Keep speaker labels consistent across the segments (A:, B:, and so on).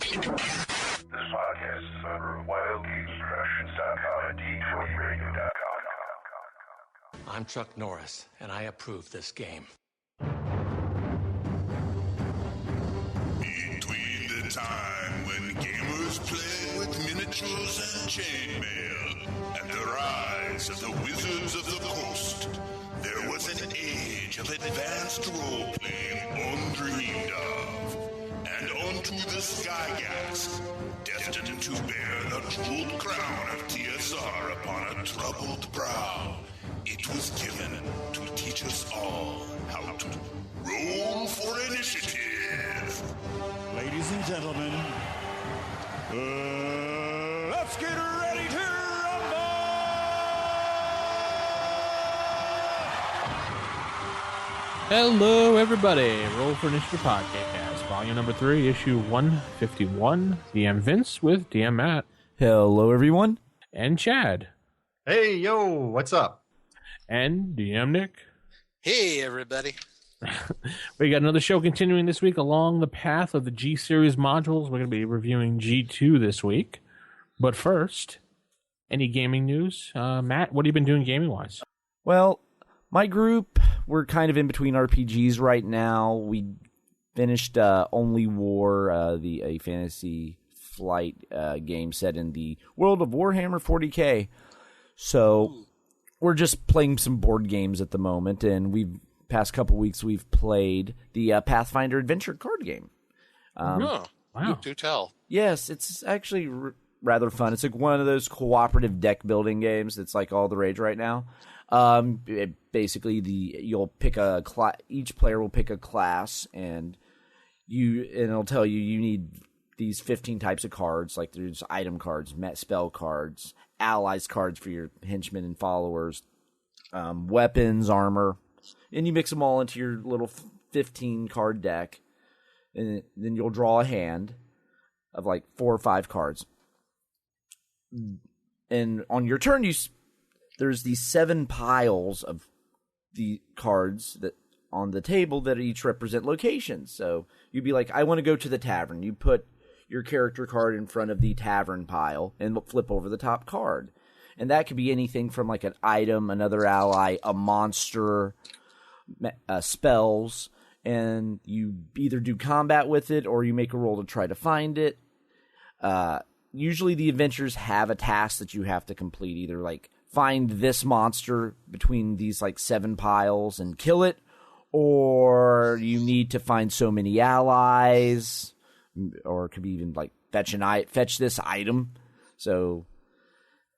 A: This podcast is a member of WildGamesProductions.com and D20Radio.com.
B: I'm Chuck Norris, and I approve this game.
C: Between the time when gamers played with miniatures and chainmail and the rise of the Wizards of the Coast, there was an age of advanced role-playing undreamed of. And onto the Skygax, destined to bear the jeweled crown of TSR upon a troubled brow, it was given to teach us all how to roll for initiative.
D: Ladies and gentlemen, let's get ready to rumble!
E: Hello, everybody. Roll for Initiative Podcast, volume number 3, issue 151. DM Vince with DM Matt.
F: Hello, everyone.
E: And Chad.
G: Hey, yo, what's up?
E: And DM Nick.
H: Hey, everybody.
E: We got another show continuing this week along the path of the G Series modules. We're going to be reviewing G2 this week. But first, any gaming news? Matt, what have you been doing gaming-wise?
F: Well, my group, we're kind of in between RPGs right now. We finished Only War, a fantasy flight game set in the world of Warhammer 40K. So we're just playing some board games at the moment, and past couple weeks we've played the Pathfinder Adventure card game.
H: Wow. You do tell.
F: Yes, it's actually rather fun. It's like one of those cooperative deck building games that's like all the rage right now. Basically, you'll pick each player will pick a class, and it'll tell you need these 15 types of cards. Like there's item cards, spell cards, allies cards for your henchmen and followers, weapons, armor, and you mix them all into your little 15 card deck, and then you'll draw a hand of like 4 or 5 cards, and on your turn there's these 7 piles of the cards that on the table that each represent locations. So you'd be like, I want to go to the tavern. You put your character card in front of the tavern pile and flip over the top card. And that could be anything from like an item, another ally, a monster, spells. And you either do combat with it or you make a roll to try to find it. Usually the adventures have a task that you have to complete, either like find this monster between these like 7 piles and kill it, or you need to find so many allies, or it could be even like fetch this item. So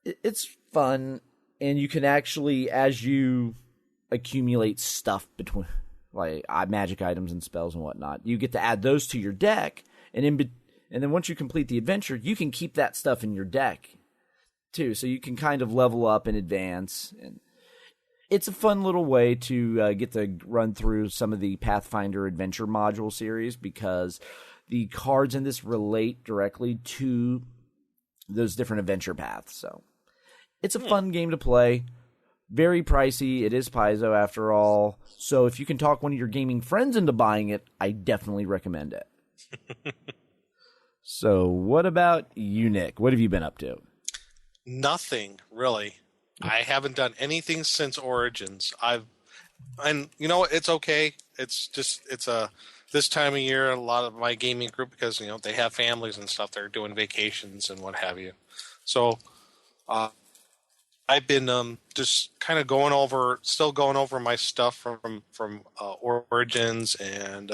F: it's fun, and you can actually, as you accumulate stuff between like magic items and spells and whatnot, you get to add those to your deck, and then once you complete the adventure, you can keep that stuff in your deck too, so you can kind of level up and advance. And it's a fun little way to get to run through some of the Pathfinder Adventure module series, because the cards in this relate directly to those different adventure paths. So it's a fun game to play. Very pricey. It is Paizo after all. So if you can talk one of your gaming friends into buying it, I definitely recommend it. So what about you, Nick? What have you been up to?
H: Nothing, really. I haven't done anything since Origins. And you know, it's okay. It's this time of year, a lot of my gaming group, because they have families and stuff, they're doing vacations and what have you. So I've been just kind of still going over my stuff from Origins, and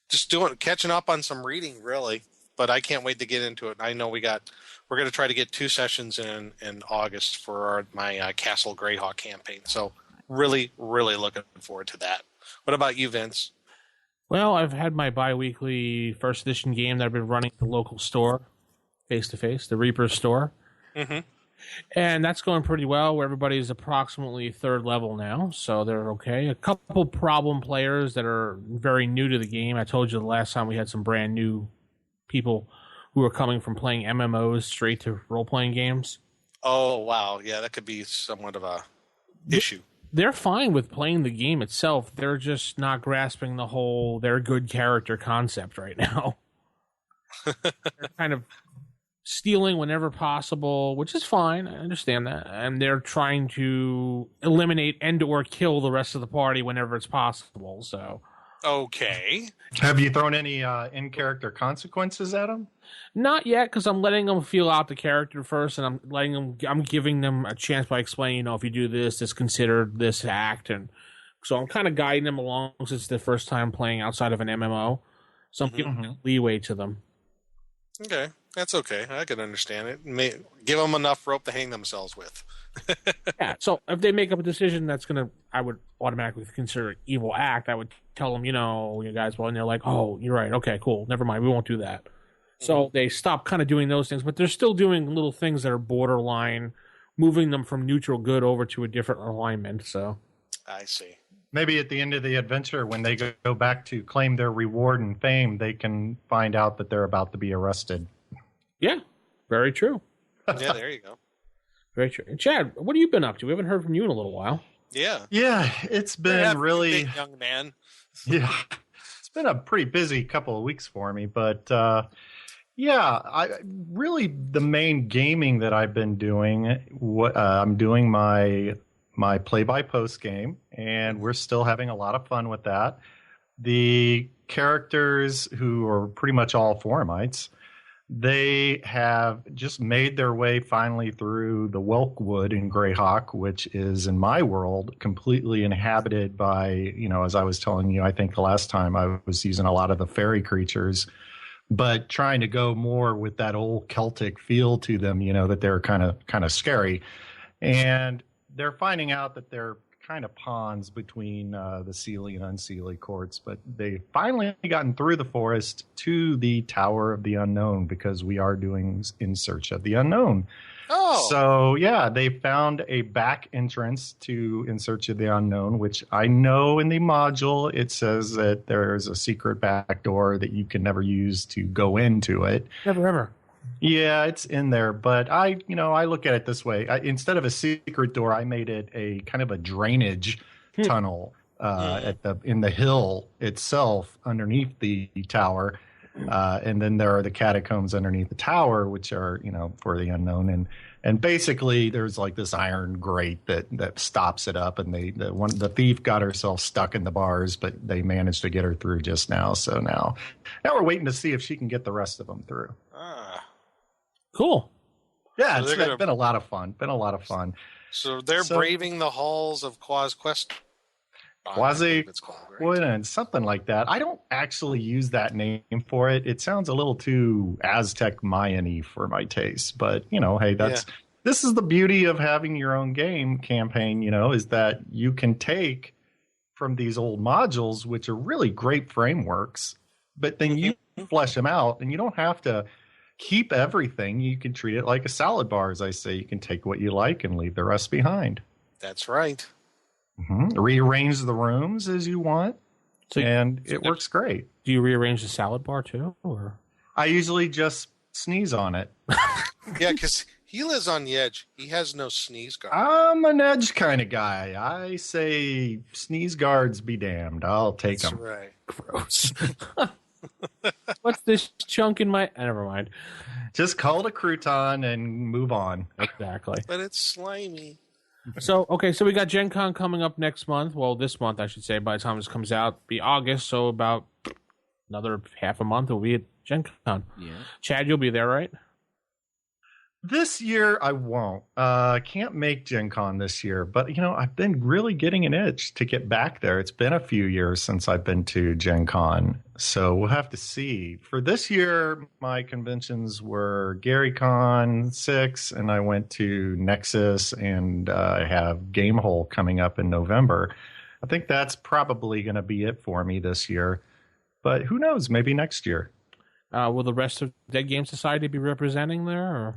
H: just catching up on some reading, really. But I can't wait to get into it. I know we're going to try to get 2 sessions in August for my Castle Greyhawk campaign. So really, really looking forward to that. What about you, Vince?
E: Well, I've had my bi-weekly first edition game that I've been running at the local store, face-to-face, the Reaper's store.
H: Mm-hmm.
E: And that's going pretty well, where everybody's approximately 3rd level now, so they're okay. A couple problem players that are very new to the game. I told you the last time we had some brand new people who are coming from playing MMOs straight to role-playing games.
H: Oh, wow. Yeah, that could be somewhat of a issue.
E: They're fine with playing the game itself. They're just not grasping the whole they're good character concept right now. They're kind of stealing whenever possible, which is fine. I understand that. And they're trying to eliminate and or kill the rest of the party whenever it's possible. So,
H: Okay.
G: Have you thrown any in-character consequences at them?
E: not yet, because I'm letting them feel out the character first, and I'm giving them a chance by explaining, if you do this, it's considered this act, and so I'm kind of guiding them along since it's their first time playing outside of an MMO. So I'm giving leeway to them.
H: Okay. That's okay. I can understand it. Give them enough rope to hang themselves with.
E: Yeah. So if they make up a decision I would automatically consider an evil act. I would tell them, you guys, and they're like, oh, you're right. Okay, cool. Never mind. We won't do that. So they stop kind of doing those things, but they're still doing little things that are borderline, moving them from neutral good over to a different alignment. So
H: I see.
G: Maybe at the end of the adventure, when they go back to claim their reward and fame, they can find out that they're about to be arrested.
E: yeah, very true.
H: Yeah, there you go.
E: Very true. And Chad, what have you been up to? We haven't heard from you in a little while.
H: Yeah.
G: Yeah, it's been really...
H: young man.
G: Yeah, it's been a pretty busy couple of weeks for me, but the main gaming that I've been doing, I'm doing my play-by-post game, and we're still having a lot of fun with that. The characters, who are pretty much all Formites, they have just made their way finally through the Welkwood in Greyhawk, which is, in my world, completely inhabited by, as I was telling you, I think the last time I was using a lot of the fairy creatures, but trying to go more with that old Celtic feel to them, that they're kind of scary. And they're finding out that they're kind of pawns between the Seelie and Unseelie courts, but they finally gotten through the forest to the Tower of the Unknown, because we are doing In Search of the Unknown.
H: Oh.
G: So, yeah, they found a back entrance to In Search of the Unknown, which I know in the module it says that there's a secret back door that you can never use to go into it.
E: Never ever.
G: Yeah, it's in there, but I look at it this way. Instead of a secret door, I made it a kind of a drainage tunnel in the hill itself underneath the tower, and then there are the catacombs underneath the tower, which are for the unknown. And basically, there's like this iron grate that stops it up, and the thief got herself stuck in the bars, but they managed to get her through just now. So now we're waiting to see if she can get the rest of them through.
E: Cool.
G: Yeah, so it's been a lot of fun.
H: So they're braving the halls of Quest.
G: And something like that. I don't actually use that name for it. It sounds a little too Aztec Mayan-y for my taste. But, hey, this is the beauty of having your own game campaign, is that you can take from these old modules, which are really great frameworks, but then you flesh them out, and you don't have to keep everything. You can treat it like a salad bar, as I say. You can take what you like and leave the rest behind.
H: That's right.
G: Rearrange the rooms as you want, and it works great.
E: Do you rearrange the salad bar too, or?
G: I usually just sneeze on it.
H: Yeah, because he lives on the edge. He has no sneeze guard.
G: I'm an edge kind of guy. I say sneeze guards be damned. I'll take them.
H: That's right.
E: Gross. What's this chunk in my... Never mind.
G: Just call it a crouton and move on.
E: Exactly.
H: But it's slimy.
E: So we got Gen Con coming up next month. Well, this month, I should say. By the time this comes out, it'll be August. So about another half a month, we'll be at Gen Con. Yeah. Chad, you'll be there, right?
G: This year, I won't. Can't make Gen Con this year. But, I've been really getting an itch to get back there. It's been a few years since I've been to Gen Con. So we'll have to see. For this year, my conventions were GaryCon 6, and I went to Nexus, and I have Gamehole coming up in November. I think that's probably going to be it for me this year. But who knows? Maybe next year.
E: Will the rest of Dead Game Society be representing there? Or?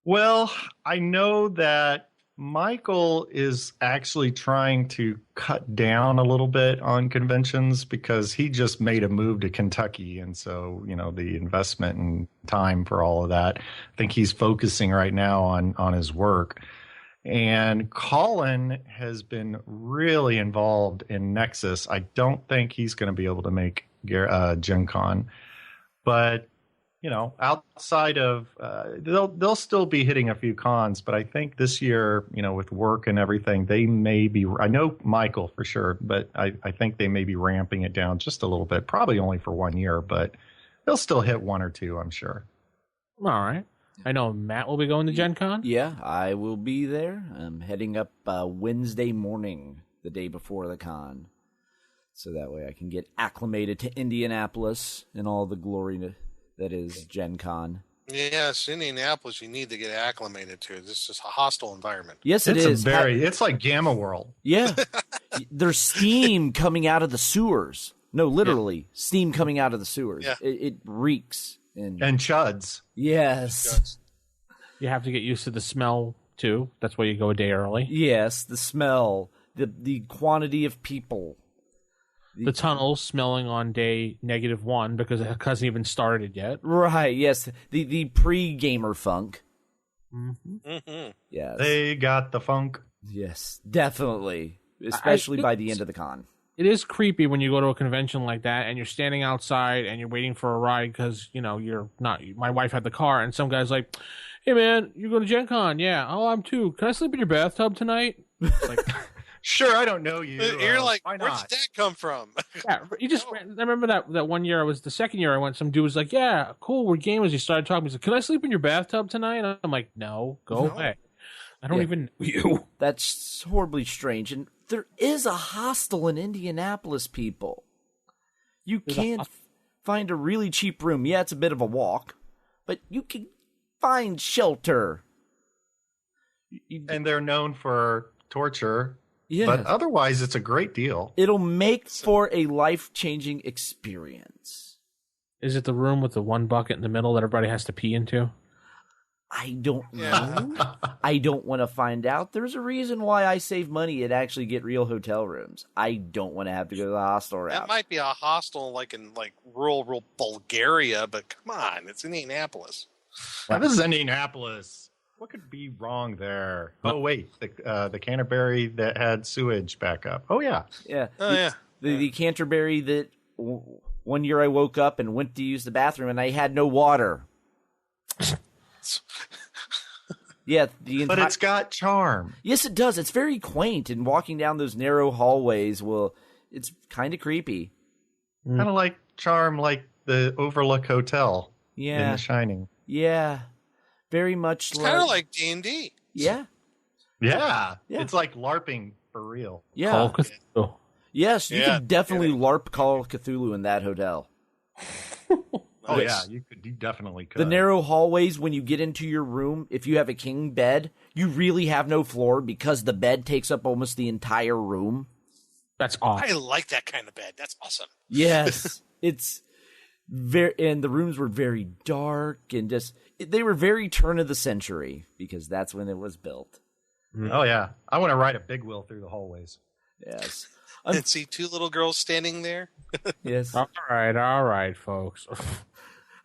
G: Well, I know that Michael is actually trying to cut down a little bit on conventions because he just made a move to Kentucky. And so, the investment and time for all of that, I think he's focusing right now on his work. And Colin has been really involved in Nexus. I don't think he's going to be able to make Gen Con. But outside of they'll still be hitting a few cons, but I think this year, with work and everything, they may be. I know Michael for sure, but I think they may be ramping it down just a little bit, probably only for 1 year, but they'll still hit one or two, I'm sure.
E: All right. I know Matt will be going to Gen Con.
F: Yeah, I will be there. I'm heading up Wednesday morning, the day before the con. So that way I can get acclimated to Indianapolis and all the glory that is Gen Con.
H: Yes, Indianapolis, you need to get acclimated to. This is a hostile environment.
F: Yes, it's
G: it's like Gamma World.
F: Yeah. There's steam coming out of the sewers. No, literally, steam coming out of the sewers.
H: Yeah.
F: It reeks.
G: And chuds.
F: Yes.
E: You have to get used to the smell, too. That's why you go a day early.
F: Yes, the smell, the quantity of people.
E: The tunnels smelling on day -1 because it hasn't even started yet.
F: Right, yes. The pre-gamer funk.
E: Mm-hmm.
H: Mm-hmm.
F: Yes.
G: They got the funk.
F: Yes, definitely. Especially by the end of the con.
E: It is creepy when you go to a convention like that and you're standing outside and you're waiting for a ride because, you're not. My wife had the car and some guy's like, "Hey, man, you going to Gen Con?" "Yeah." "Oh, I'm too. Can I sleep in your bathtub tonight?" Like,
G: sure, I don't know you.
H: You're like,
G: why
H: where
G: not?
H: did that come from?
E: yeah, I remember that 1 year the second year I went, some dude was like, "Yeah, cool, we're gamers." He started talking. He's like, "Can I sleep in your bathtub tonight?" And I'm like, "No, go away. I don't even know you."
F: That's horribly strange. And there is a hostel in Indianapolis, people. You can't find a really cheap room. Yeah, it's a bit of a walk, but you can find shelter.
G: And they're known for torture.
F: Yeah.
G: But otherwise, it's a great deal.
F: It'll make for a life-changing experience.
E: Is it the room with the one bucket in the middle that everybody has to pee into?
F: I don't know. I don't want to find out. There's a reason why I save money and actually get real hotel rooms. I don't want to have to go to the hostel route.
H: That might be a hostel like in rural Bulgaria, but come on, it's Indianapolis.
G: Now, this is Indianapolis. What could be wrong there? Oh, wait, the Canterbury that had sewage backup. Oh, yeah.
F: Yeah.
H: Oh, yeah.
F: The Canterbury that 1 year I woke up and went to use the bathroom and I had no water. Yeah,
G: but it's got charm.
F: Yes, it does. It's very quaint, and walking down those narrow hallways, it's kind of creepy.
G: Kind of like charm, like the Overlook Hotel in The Shining.
F: Yeah, very much.
H: It's kind of like D&D.
F: Yeah.
G: Yeah, it's like LARPing for real.
F: Yeah.
E: Call Cthulhu.
F: Yes, you can definitely LARP Call of Cthulhu in that hotel.
G: Oh, yeah, you definitely could.
F: The narrow hallways, when you get into your room, if you have a king bed, you really have no floor because the bed takes up almost the entire room.
E: That's awesome.
H: I like that kind of bed. That's awesome.
F: Yes. It's very, and the rooms were very dark and they were very turn of the century because that's when it was built.
G: Oh, yeah. I want to ride a big wheel through the hallways.
F: Yes.
H: And see two little girls standing there.
F: Yes.
E: All right, folks.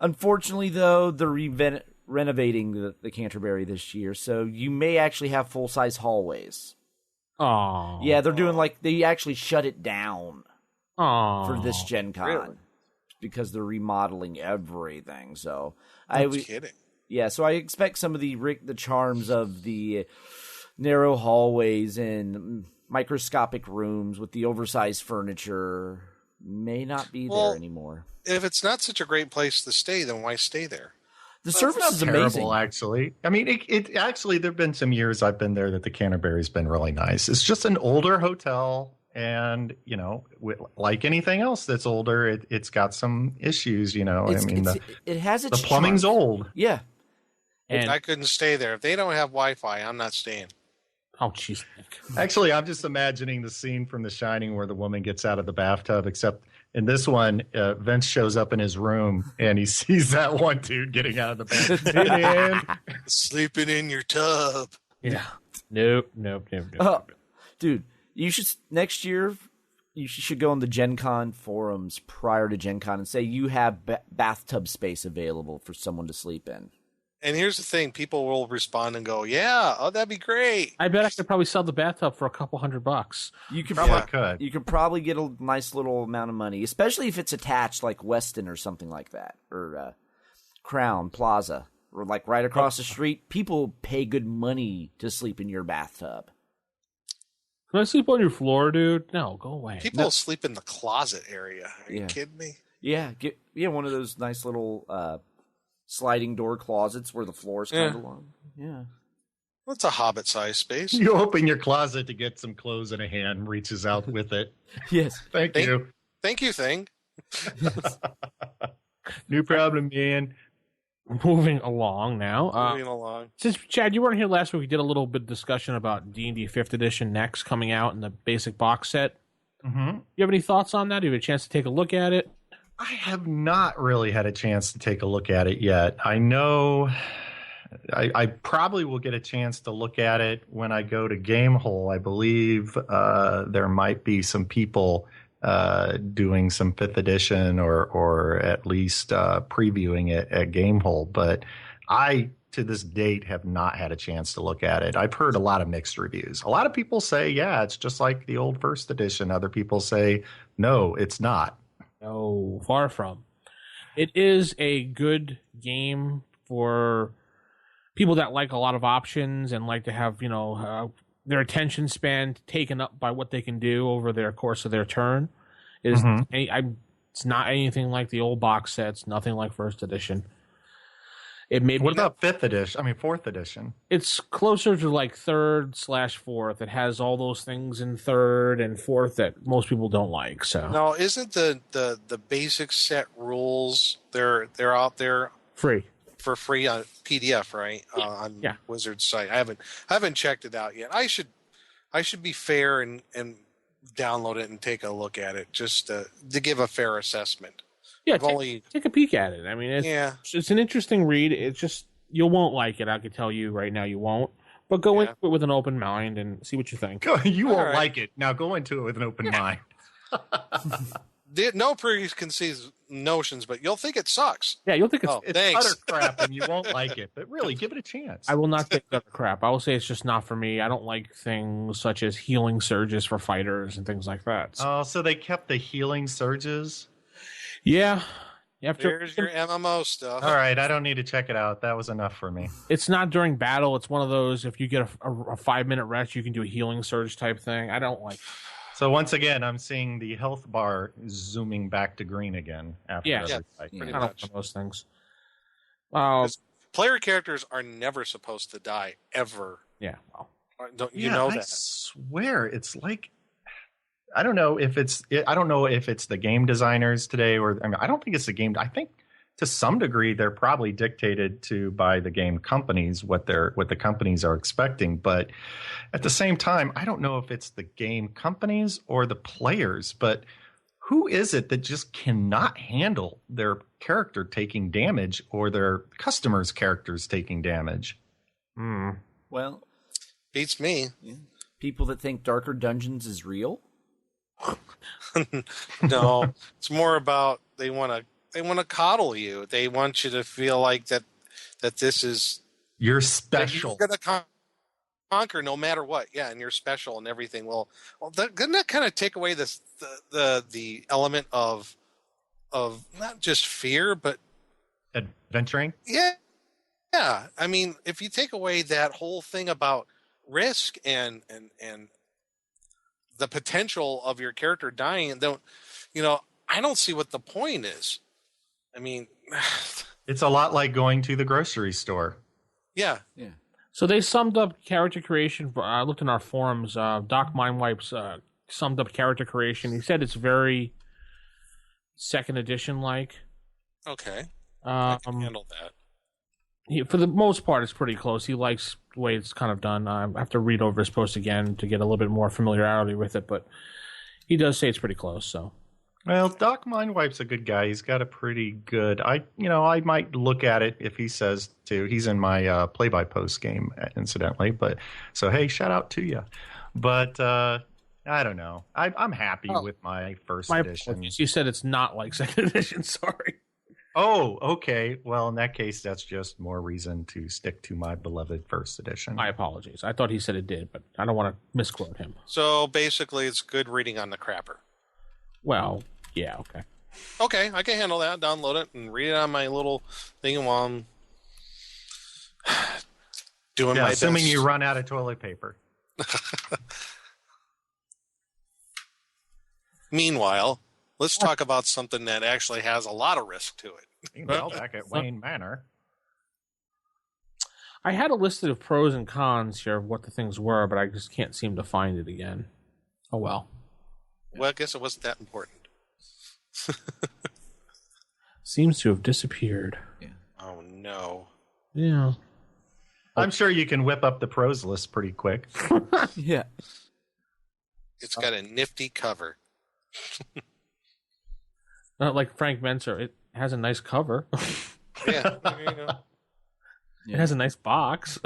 F: Unfortunately, though, they're renovating the Canterbury this year, so you may actually have full-size hallways.
E: Oh.
F: Yeah, they're doing they actually shut it down for this Gen Con.
H: Really?
F: Because they're remodeling everything. So
H: Kidding.
F: Yeah, so I expect some of the charms of the narrow hallways and microscopic rooms with the oversized furniture may not be there anymore.
H: If it's not such a great place to stay, then why stay there?
F: The service is
G: terrible,
F: amazing.
G: Actually. I mean, it actually, there have been some years I've been there that the Canterbury's been really nice. It's just an older hotel, and, like anything else that's older, it's got some issues, it has
F: its
G: the plumbing's
F: charm.
G: old.
F: Yeah.
E: And
H: I couldn't stay there. If they don't have Wi-Fi, I'm not staying.
E: oh, jeez.
G: Actually, I'm just imagining the scene from The Shining where the woman gets out of the bathtub, except in this one, Vince shows up in his room and he sees that one dude getting out of the bathtub. Hey, man.
H: Sleeping in your tub.
E: Yeah. Nope.
F: Dude, you should next year. You should go on the Gen Con forums prior to Gen Con and say you have bathtub space available for someone to sleep in.
H: And here's the thing: people will respond and go, "Yeah, oh, that'd be great."
E: I bet I could probably sell the bathtub for $200.
F: You could
G: could.
F: You could probably get a nice little amount of money, especially if it's attached like Weston or something like that, or Crown Plaza, or like right across the street. People pay good money to sleep in your bathtub.
E: Can I sleep on your floor, dude? No, go away.
H: People sleep in the closet area. Are you kidding me?
F: Yeah, get one of those nice little sliding door closets where the floor's kind of long. Yeah.
H: That's a hobbit-sized space.
G: You open your closet to get some clothes and a hand reaches out with it.
F: Yes.
G: Thank you.
H: Thank you, thing.
G: No problem, man.
E: Moving along now.
H: Moving along.
E: Since, Chad, you weren't here last week, we did a little bit of discussion about D&D 5th Edition next coming out in the basic box set.
G: Mm-hmm.
E: You have any thoughts on that? Do you have a chance to take a look at it?
G: I have not really had a chance to take a look at it yet. I know I probably will get a chance to look at it when I go to Gamehole. I believe there might be some people doing some 5th edition or at least previewing it at Gamehole. But I, to this date, have not had a chance to look at it. I've heard a lot of mixed reviews. A lot of people say, yeah, it's just like the old 1st edition. Other people say, no, it's not.
E: No, far from. It is a good game for people that like a lot of options and like to have, their attention span taken up by what they can do over their course of their turn. It's not anything like the old box sets, nothing like 1st edition. It may
G: What about 5th edition? I mean, 4th edition.
E: It's closer to like 3rd/4th. It has all those things in 3rd and 4th that most people don't like. So
H: no, isn't the basic set rules they're out there
E: free
H: for free on PDF, right? On Wizard's site. I haven't checked it out yet. I should be fair and download it and take a look at it just to give a fair assessment.
E: Yeah, take a peek at it. I mean, it's an interesting read. It's just, you won't like it. I can tell you right now you won't. But go into it with an open mind and see what you think.
G: You won't like it. Now go into it with an open mind.
H: No preconceived notions, but you'll think it sucks.
E: Yeah, you'll think
G: it's utter crap and you won't like it. But really, give it a chance.
E: I will not think it's utter crap. I will say it's just not for me. I don't like things such as healing surges for fighters and things like that.
G: So they kept the healing surges?
E: Yeah.
H: There's your MMO stuff.
G: All right, I don't need to check it out. That was enough for me.
E: It's not during battle. It's one of those, if you get a 5-minute rest, you can do a healing surge type thing. I don't like.
G: So once again, I'm seeing the health bar zooming back to green again after every fight.
H: Pretty
E: I don't
H: much.
E: like those things.
H: Player characters are never supposed to die, ever.
E: Yeah, well.
H: Don't you know that?
G: I swear, it's like, I don't know if it's the game designers today, or I don't think it's the game. I think to some degree they're probably dictated to by the game companies what the companies are expecting. But at the same time, I don't know if it's the game companies or the players. But who is it that just cannot handle their character taking damage or their customers' characters taking damage?
F: Well,
H: beats me.
F: Yeah. People that think Darker Dungeons is real.
H: No, it's more about they want to coddle you. They want you to feel like that this is
G: you're special.
H: You're gonna conquer no matter what. Yeah, and you're special and everything. Well, doesn't that kind of take away the element of not just fear but
G: adventuring?
H: Yeah. I mean, if you take away that whole thing about risk and the potential of your character dying, I don't see what the point is. I mean,
G: it's a lot like going to the grocery store.
H: Yeah.
E: So they summed up character creation. I looked in our forums. Doc Mindwipes summed up character creation. He said it's very 2nd edition like.
H: Okay. I can handle that.
E: For the most part, it's pretty close. He likes the way it's kind of done. I have to read over his post again to get a little bit more familiarity with it, but he does say it's pretty close. So,
G: well, Doc Mindwipe's a good guy. He's got a pretty good. I might look at it if he says to. He's in my play-by-post game, incidentally. But so hey, shout out to you. But I don't know. I'm happy with my 1st edition.
E: Apologies. You said it's not like 2nd edition. Sorry.
G: Oh, okay. Well, in that case, that's just more reason to stick to my beloved 1st edition.
E: My apologies. I thought he said it did, but I don't want to misquote him.
H: So basically, it's good reading on the crapper.
E: Well, yeah, okay.
H: Okay, I can handle that. Download it and read it on my little thing while I'm doing my best.
G: Assuming you run out of toilet paper.
H: Meanwhile, let's talk about something that actually has a lot of risk to it.
G: Meanwhile, back at Wayne Manor.
E: I had a list of pros and cons here of what the things were, but I just can't seem to find it again. Oh well.
H: Well, I guess it wasn't that important.
E: Seems to have disappeared.
F: Yeah.
H: Oh, no.
E: Yeah.
G: I'm sure you can whip up the pros list pretty quick.
F: Yeah.
H: It's got a nifty cover.
E: Not like Frank Menser. It has a nice cover.
H: Yeah, there you go.
E: It has a nice box.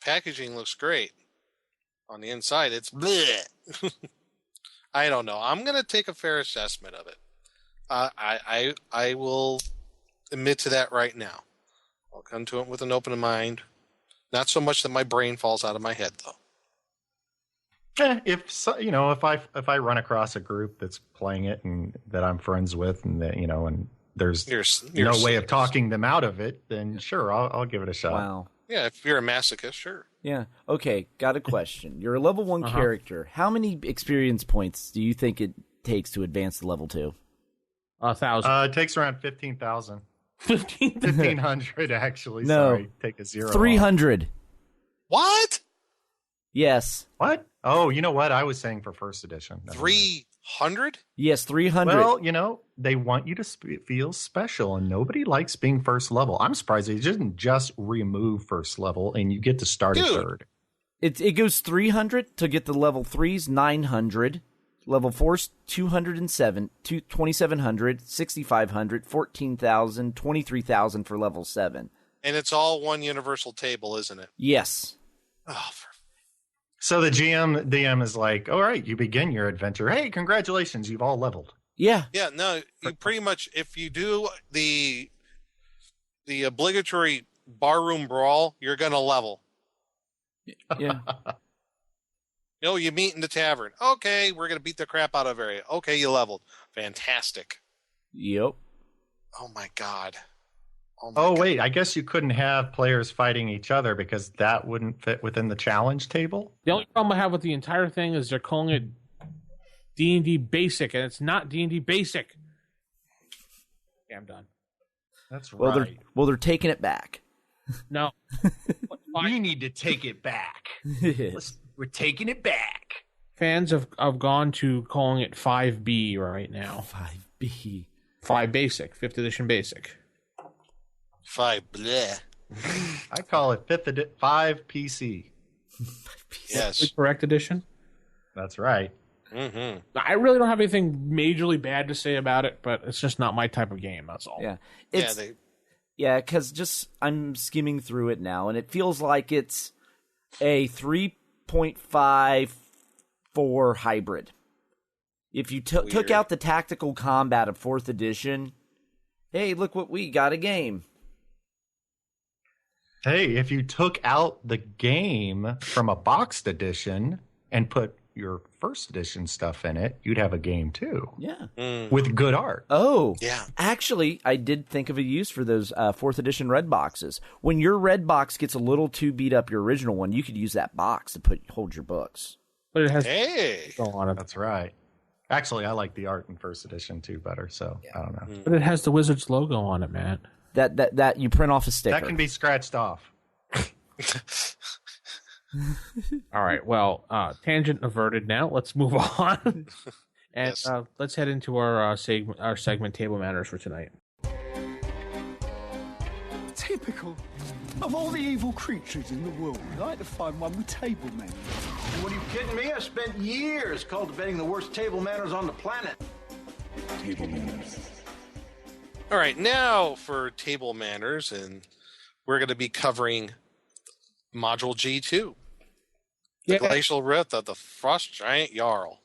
H: Packaging looks great. On the inside, it's bleh. I don't know. I'm going to take a fair assessment of it. I will admit to that right now. I'll come to it with an open mind. Not so much that my brain falls out of my head, though.
G: If I run across a group that's playing it and that I'm friends with, and that and there's no way of talking them out of it, then sure, I'll give it a shot.
F: Wow.
H: Yeah, if you're a masochist, sure.
F: Yeah. Okay, got a question. You're a level 1 character. How many experience points do you think it takes to advance to level 2?
E: 1,000.
G: It takes around 15,000.
E: 1,500
G: actually.
F: No.
G: Sorry, take a 0.
F: 300.
H: What?
F: Yes.
G: What? Oh, you know what? I was saying for first edition.
H: 300?
F: Yes, 300.
G: Well, they want you to feel special, and nobody likes being first level. I'm surprised they didn't just remove first level, and you get to start at third.
F: It goes 300 to get the level 3's 900, level 4's 207, 2,700, 6,500, 14,000, 23,000 for level 7.
H: And it's all one universal table, isn't it?
F: Yes.
H: Oh,
G: So the DM is like, all right, you begin your adventure. Hey, congratulations, you've all leveled.
F: Yeah.
H: Yeah, no, you pretty much, if you do the obligatory barroom brawl, you're going to level.
F: Yeah.
H: You meet in the tavern. Okay, we're going to beat the crap out of area. Okay, you leveled. Fantastic.
F: Yep.
H: Oh, my God.
G: Oh, wait, I guess you couldn't have players fighting each other because that wouldn't fit within the challenge table?
E: The only problem I have with the entire thing is they're calling it D&D Basic, and it's not D&D Basic. Yeah, I'm done.
G: That's
F: Well,
G: right.
F: they're taking it back.
E: No.
G: We need to take it back. We're taking it back.
E: Fans have gone to calling it 5B right now.
F: 5B.
E: 5 Basic, 5th edition Basic.
H: 5 bleh.
G: I call it 5 PC.
H: Yes.
E: Correct edition?
G: That's right.
H: Mm-hmm.
E: I really don't have anything majorly bad to say about it, but it's just not my type of game, that's all.
F: Yeah. Because just I'm skimming through it now, and it feels like it's a 3.54 hybrid. If you took out the tactical combat of 4th edition, hey, look what we got, a game.
G: Hey, if you took out the game from a boxed edition and put your first edition stuff in it, you'd have a game too.
F: Yeah.
G: With good art.
F: Oh.
H: Yeah.
F: Actually, I did think of a use for those 4th edition red boxes. When your red box gets a little too beat up your original one, you could use that box to hold your books.
E: But it has
H: Hey.
E: on it.
G: That's right. Actually, I like the art in first edition too better, so I don't know.
E: But it has the Wizards logo on it, Matt.
F: That you print off a sticker.
G: That can be scratched off.
E: All right. Well, tangent averted. Now let's move on, and
H: Yes.
E: let's head into our segment Table Manners for tonight.
D: Typical. Of all the evil creatures in the world, I'd like to find one with table manners.
I: What are you kidding me? I spent years cultivating the worst table manners on the planet.
D: Table manners.
H: All right, now for table manners, and we're going to be covering Module G2. The Glacial Rift of the Frost Giant Jarl.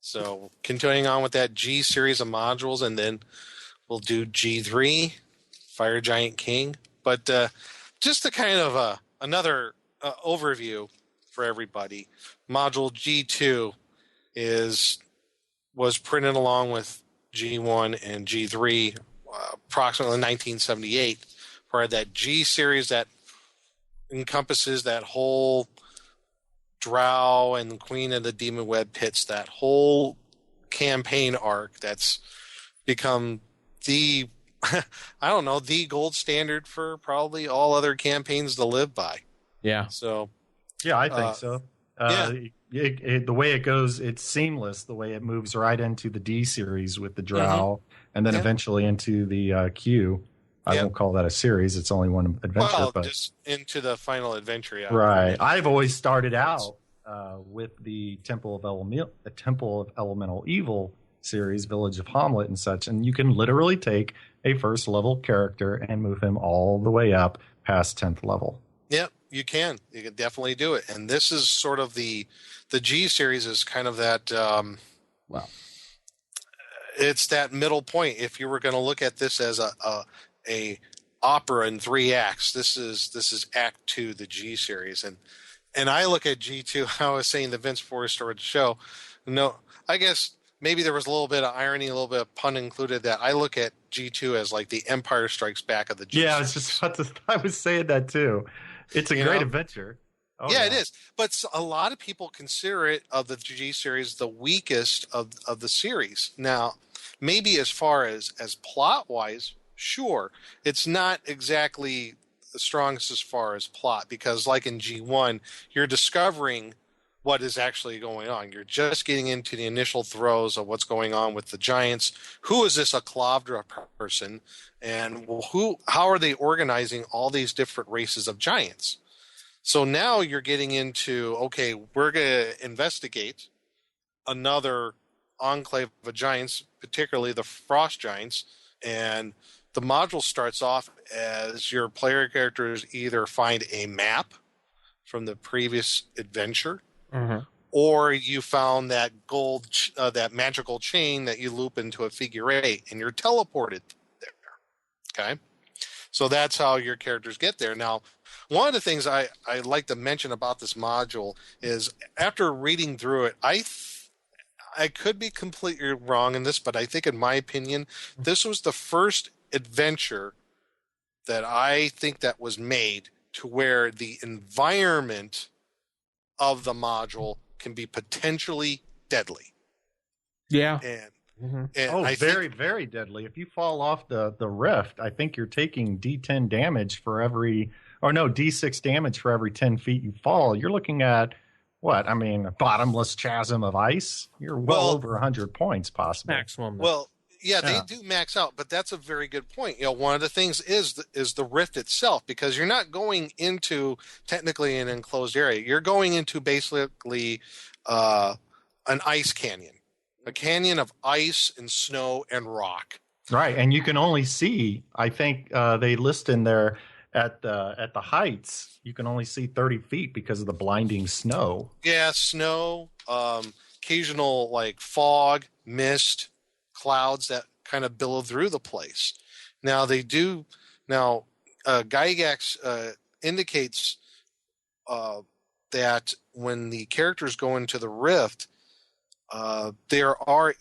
H: So, continuing on with that G series of modules, and then we'll do G3, Fire Giant King. But just to kind of another overview for everybody, Module G2 was printed along with G1 and G3, approximately 1978, where that G series that encompasses that whole Drow and Queen of the Demon Web Pits, that whole campaign arc that's become the, I don't know, the gold standard for probably all other campaigns to live by.
E: Yeah.
H: So,
G: yeah, I think so. The way it goes, it's seamless. The way it moves right into the D series with the Drow, and then eventually into the Q. I won't call that a series; it's only one adventure.
H: Well,
G: but
H: just into the final adventure. Yeah.
G: Right. I've always started out with the Temple of Elemental Evil series, Village of Hamlet, and such, and you can literally take a first level character and move him all the way up past 10th level.
H: Yep, you can. You can definitely do it. And this is sort of the G series is kind of that. It's that middle point. If you were going to look at this as a opera in 3 acts, this is Act 2, the G series, and I look at G2. I was saying the Vince Forrester at the show. No, I guess maybe there was a little bit of irony, a little bit of pun included. That I look at G2 as like the Empire Strikes Back of the G.
G: Yeah,
H: series.
G: I was saying that too. It's a great adventure. Oh,
H: yeah, it is. But a lot of people consider it, of the G series, the weakest of the series. Now, maybe as far as plot wise, sure, it's not exactly the strongest as far as plot, because like in G1, you're discovering what is actually going on. You're just getting into the initial throes of what's going on with the giants. Who is this Aklavdra person? And how are they organizing all these different races of giants? So now you're getting into, okay, we're going to investigate another enclave of giants, particularly the frost giants. And the module starts off as your player characters either find a map from the previous adventure, or you found that that magical chain that you loop into a figure 8, and you're teleported there. Okay, so that's how your characters get there. Now, one of the things I like to mention about this module is, after reading through it, I could be completely wrong in this, but I think, in my opinion, this was the first adventure that I think that was made to where the environment of the module can be potentially deadly.
E: Yeah.
H: And
G: very deadly. If you fall off the rift, I think you're taking D10 damage for every, or no, D6 damage for every 10 feet you fall. You're looking at what? I mean, a bottomless chasm of ice. You're well over 100 points possible.
E: Maximum.
H: Well, yeah, they do max out, but that's a very good point. You know, one of the things is the rift itself, because you're not going into technically an enclosed area. You're going into basically an ice canyon, a canyon of ice and snow and rock.
G: Right, and you can only see, I think they list in there at the heights, you can only see 30 feet because of the blinding snow.
H: Yeah, snow, occasional like fog, mist, clouds that kind of billow through the place. Now Gygax indicates that when the characters go into the rift, there are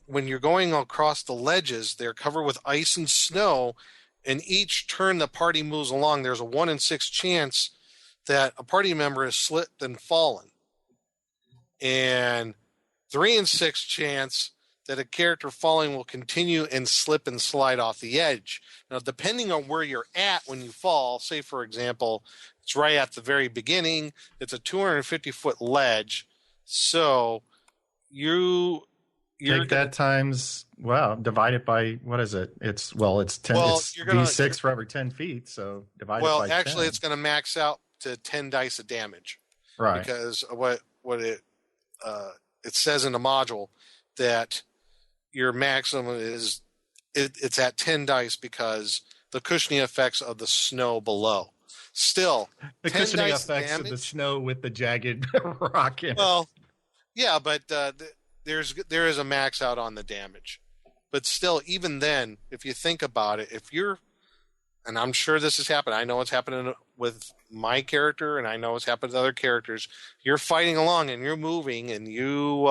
H: when you're going across the ledges, they're covered with ice and snow, and each turn the party moves along, there's a 1 in 6 chance that a party member has slipped and fallen, and 3 in 6 chance that a character falling will continue and slip and slide off the edge. Now, depending on where you're at when you fall, say, for example, it's right at the very beginning, it's a 250-foot ledge, so you're
G: take that times, divide it by, what is it? It's 10, it's D6 for every 10 feet, so divide it by 10.
H: Well, actually, it's going to max out to 10 dice of damage.
G: Right.
H: Because what it says in the module that your maximum is it's at 10 dice because the cushioning effects of the snow below. Still,
G: the cushioning effects of the snow with the jagged rock in it.
H: Well, yeah, but there is a max out on the damage. But still, even then, if you think about it, and I'm sure this has happened, I know it's happening with my character, and I know it's happened to other characters. You're fighting along, and you're moving, and you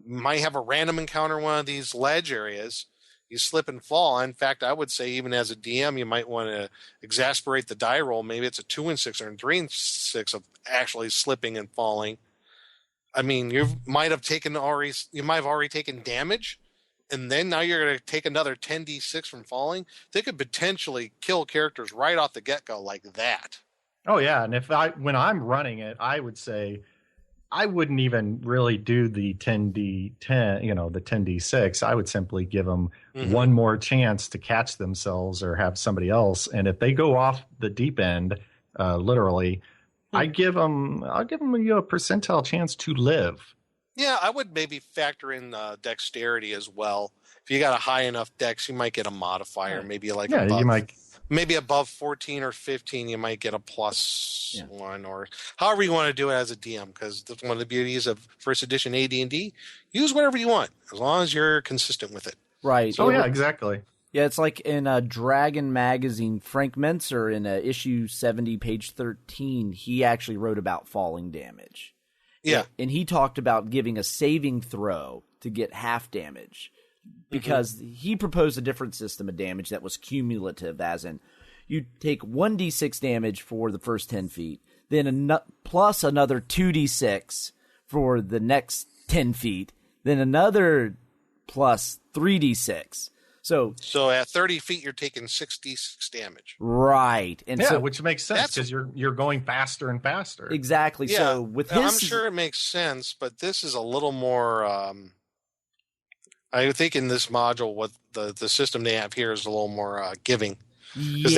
H: might have a random encounter in one of these ledge areas. You slip and fall. In fact, I would say even as a DM, you might want to exasperate the die roll. Maybe it's a 2 and 6 or a 3 and 6 of actually slipping and falling. I mean, you might have already taken damage, and then now you're going to take another 10d6 from falling. They could potentially kill characters right off the get-go like that.
G: Oh yeah, and when I'm running it, I would say I wouldn't even really do the 10d10, the 10d6. I would simply give them one more chance to catch themselves or have somebody else. And if they go off the deep end, literally, I'll give them a percentile chance to live.
H: Yeah, I would maybe factor in dexterity as well. If you got a high enough dex, you might get a modifier. Maybe maybe above 14 or 15, you might get a +1, or however you want to do it as a DM. Because that's one of the beauties of first edition AD&D. Use whatever you want as long as you're consistent with it.
F: Right.
G: So exactly.
F: Yeah, it's like in Dragon Magazine, Frank Mentzer in issue 70, page 13, he actually wrote about falling damage.
H: Yeah.
F: And he talked about giving a saving throw to get half damage because he proposed a different system of damage that was cumulative, as in you take 1d6 damage for the first 10 feet, then plus another 2d6 for the next 10 feet, then another plus 3d6. So
H: at 30 feet, you're taking 66 damage.
F: Right. And
G: which makes sense because you're going faster and faster.
F: Exactly.
H: Yeah,
F: so with
H: I'm sure it makes sense, but this is a little more. I think in this module, what the system they have here is a little more giving. Because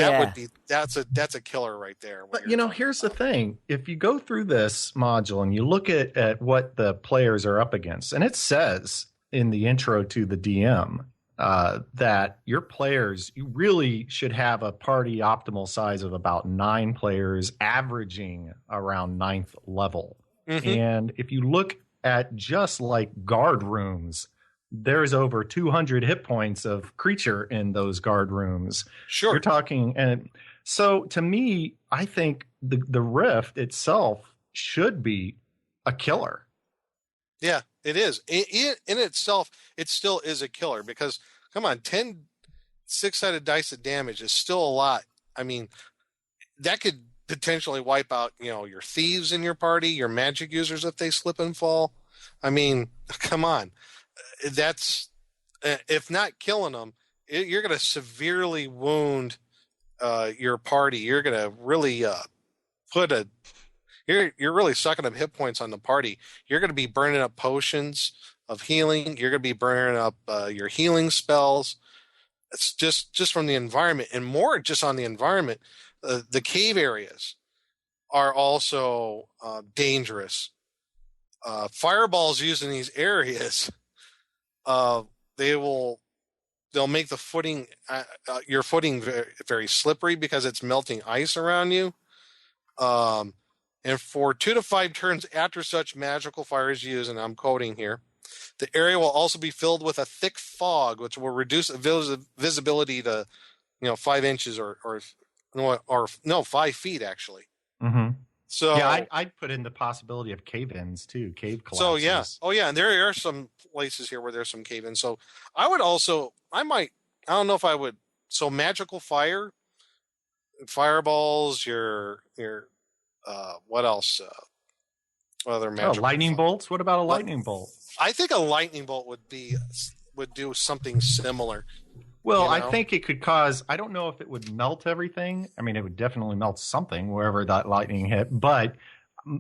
H: that's a killer right there.
G: But here's the thing: if you go through this module and you look at what the players are up against, and it says in the intro to the DM. That your players, you really should have a party optimal size of about 9 players, averaging around 9th level. And if you look at just like guard rooms, there's over 200 hit points of creature in those guard rooms.
H: Sure.
G: You're talking, and so to me, I think the Rift itself should be a killer.
H: Yeah, it is. In itself, it still is a killer because, come on, 10 6-sided dice of damage is still a lot. I mean, that could potentially wipe out, your thieves in your party, your magic users if they slip and fall. I mean, come on. That's, if not killing them, you're going to severely wound your party. You're going to really you're really sucking up hit points on the party. You're going to be burning up potions of healing. You're going to be burning up your healing spells. It's just from the environment, and more just on the environment. The cave areas are also dangerous. Fireballs used in these areas, they'll make the footing, your footing very, very slippery because it's melting ice around you. And for 2 to 5 turns after such magical fire is used, and I'm quoting here, the area will also be filled with a thick fog, which will reduce visibility to, 5 inches or 5 feet actually.
G: Mm-hmm.
H: So
G: yeah, I'd put in the possibility of cave-ins too, cave collapses.
H: So yeah, and there are some places here where there's some cave-ins. So I don't know if I would. So magical fire, fireballs, your what else? What other magical?
G: Lightning bolts. What about a lightning bolt?
H: I think a lightning bolt would do something similar.
G: Well, I think it could cause. I don't know if it would melt everything. I mean, it would definitely melt something wherever that lightning hit. But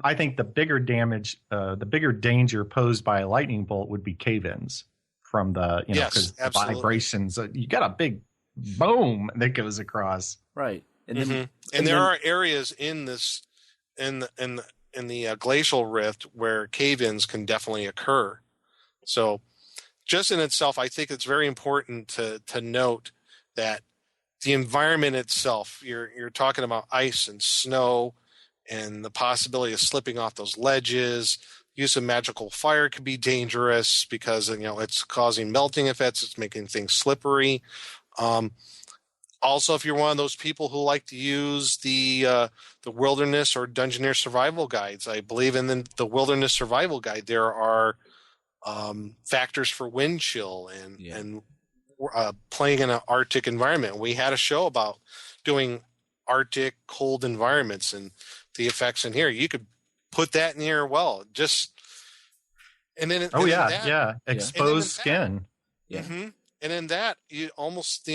G: I think the bigger damage, the bigger danger posed by a lightning bolt would be cave-ins from the because the vibrations. You got a big boom that goes across.
F: Right,
H: and then, there are areas in this in the glacial rift where cave-ins can definitely occur. So just in itself, I think it's very important to note that the environment itself, you're talking about ice and snow and the possibility of slipping off those ledges. Use of magical fire could be dangerous because it's causing melting effects. It's making things slippery. Also, if you're one of those people who like to use the wilderness or Dungeoneer survival guides, I believe in the wilderness survival guide there are factors for wind chill and playing in an Arctic environment. We had a show about doing Arctic cold environments and the effects in here. You could put that in here. Well, just and then
G: exposed skin.
F: Yeah.
H: Mm-hmm. And in that, the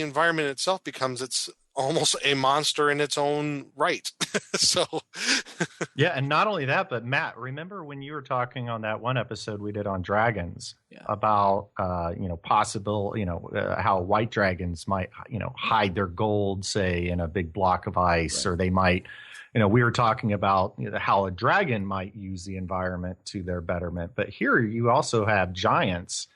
H: environment itself becomes almost a monster in its own right. So
G: yeah, and not only that, but Matt, remember when you were talking on that one episode we did on dragons about possible how white dragons might hide their gold, say, in a big block of ice, or they might we were talking about how a dragon might use the environment to their betterment. But here you also have giants.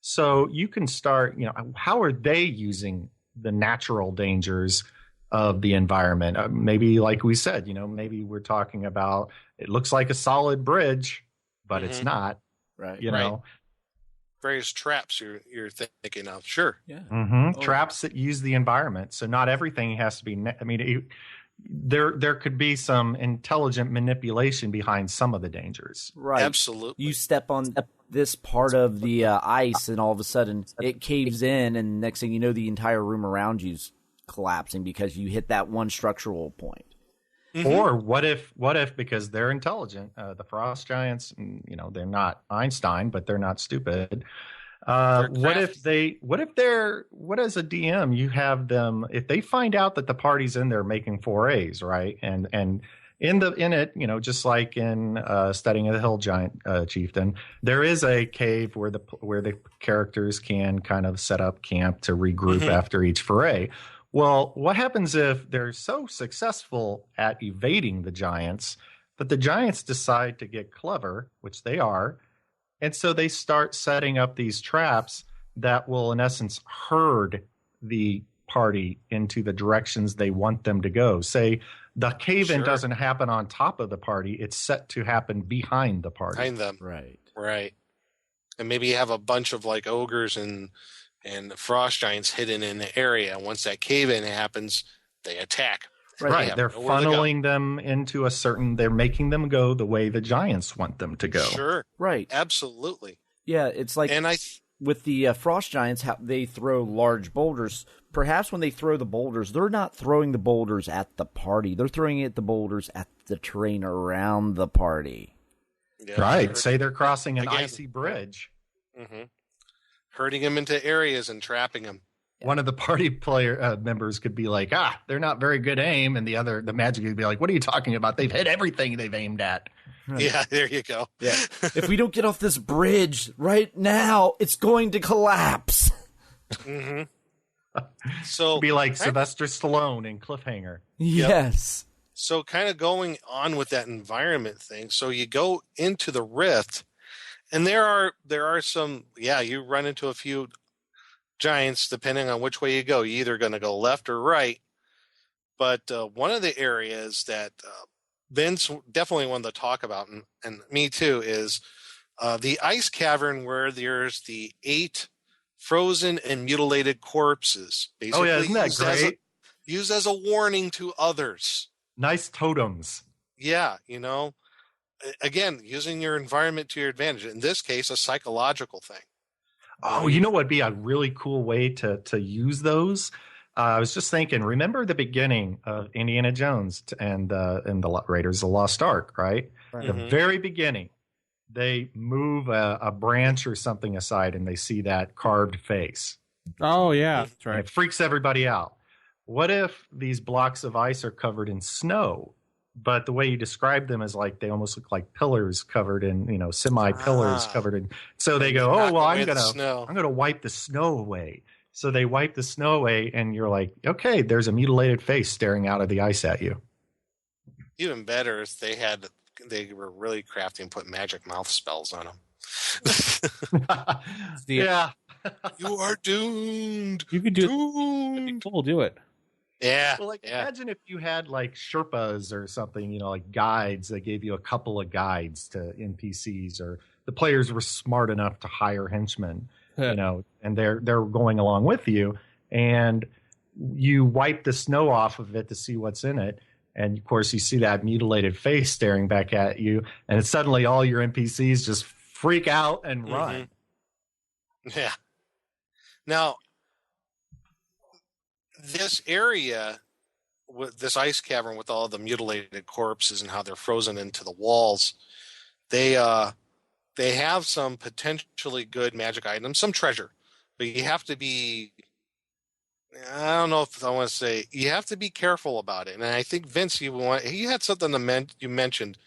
G: So you can start, how are they using the natural dangers of the environment? Maybe, like we said, maybe we're talking about, it looks like a solid bridge, but it's not. Right.
H: Various traps you're thinking of. Sure.
F: Yeah.
G: Mm-hmm. Traps that use the environment. So not everything has to be, there could be some intelligent manipulation behind some of the dangers.
F: Right.
H: Absolutely.
F: You step on this part of the ice and all of a sudden it caves in, and next thing you know, the entire room around you's collapsing because you hit that one structural point.
G: Mm-hmm. Or what if because they're intelligent, the frost giants, they're not Einstein, but they're not stupid. What as a DM you have them, if they find out that the party's in there making forays, right? And in it, just like in Studying of the Hill Giant Chieftain, there is a cave where the characters can kind of set up camp to regroup after each foray. Well, what happens if they're so successful at evading the giants that the giants decide to get clever, which they are, and so they start setting up these traps that will, in essence, herd the party into the directions they want them to go. Say the cave-in doesn't happen on top of the party. It's set to happen behind the party.
H: Behind them. Right. And maybe you have a bunch of like ogres and frost giants hidden in the area. Once that cave-in happens, they attack.
G: Right. They're funneling them into they're making them go the way the giants want them to go.
H: Sure.
F: Right.
H: Absolutely.
F: Yeah, it's like with the frost giants, how they throw large boulders. Perhaps when they throw the boulders, they're not throwing the boulders at the party. They're throwing the boulders at the terrain around the party.
G: Yeah, right. Say they're crossing an icy bridge.
H: Mm-hmm. Herding them into areas and trapping them.
G: One of the party player members could be like, they're not very good aim. And the magic would be like, what are you talking about? They've hit everything they've aimed at.
F: Right.
H: Yeah, there you go.
F: Yeah. If we don't get off this bridge right now, it's going to collapse.
H: Mm-hmm. So
G: be like Sylvester Stallone in Cliffhanger.
F: Yes.
H: Yep. So kind of going on with that environment thing. So you go into the rift, and there are some. Yeah, you run into a few giants depending on which way you go. You're either going to go left or right. But one of the areas that Vince definitely wanted to talk about, and me too, is the ice cavern where there's the 8 frozen and mutilated corpses. Basically,
G: isn't that great?
H: Used as a warning to others.
G: Nice totems.
H: Yeah, again, using your environment to your advantage. In this case, a psychological thing.
G: Oh, what would be a really cool way to use those? I was just thinking, remember the beginning of Indiana Jones and the Raiders of the Lost Ark, right? The very beginning, they move a branch or something aside and they see that carved face.
E: Oh, yeah. That's right.
G: And it freaks everybody out. What if these blocks of ice are covered in snow? But the way you describe them is like they almost look like pillars covered in, semi-pillars covered in. So they go, I'm gonna wipe the snow away. So they wipe the snow away, and you're like, okay, there's a mutilated face staring out of the ice at you.
H: Even better if they were really crafty and put magic mouth spells on them.
G: Yeah,
H: you are doomed.
E: You could do
H: doomed.
E: It'd be cool. Do it.
H: Yeah.
G: Well, imagine if you had like Sherpas or something, like guides that gave you a couple of guides to NPCs, or the players were smart enough to hire henchmen, and they're going along with you, and you wipe the snow off of it to see what's in it. And of course you see that mutilated face staring back at you, and suddenly all your NPCs just freak out and run.
H: Yeah. Now, this area, with this ice cavern with all the mutilated corpses and how they're frozen into the walls, they have some potentially good magic items, some treasure, but you have to be. I don't know if I want to say you have to be careful about it. And I think Vince, you had something you mentioned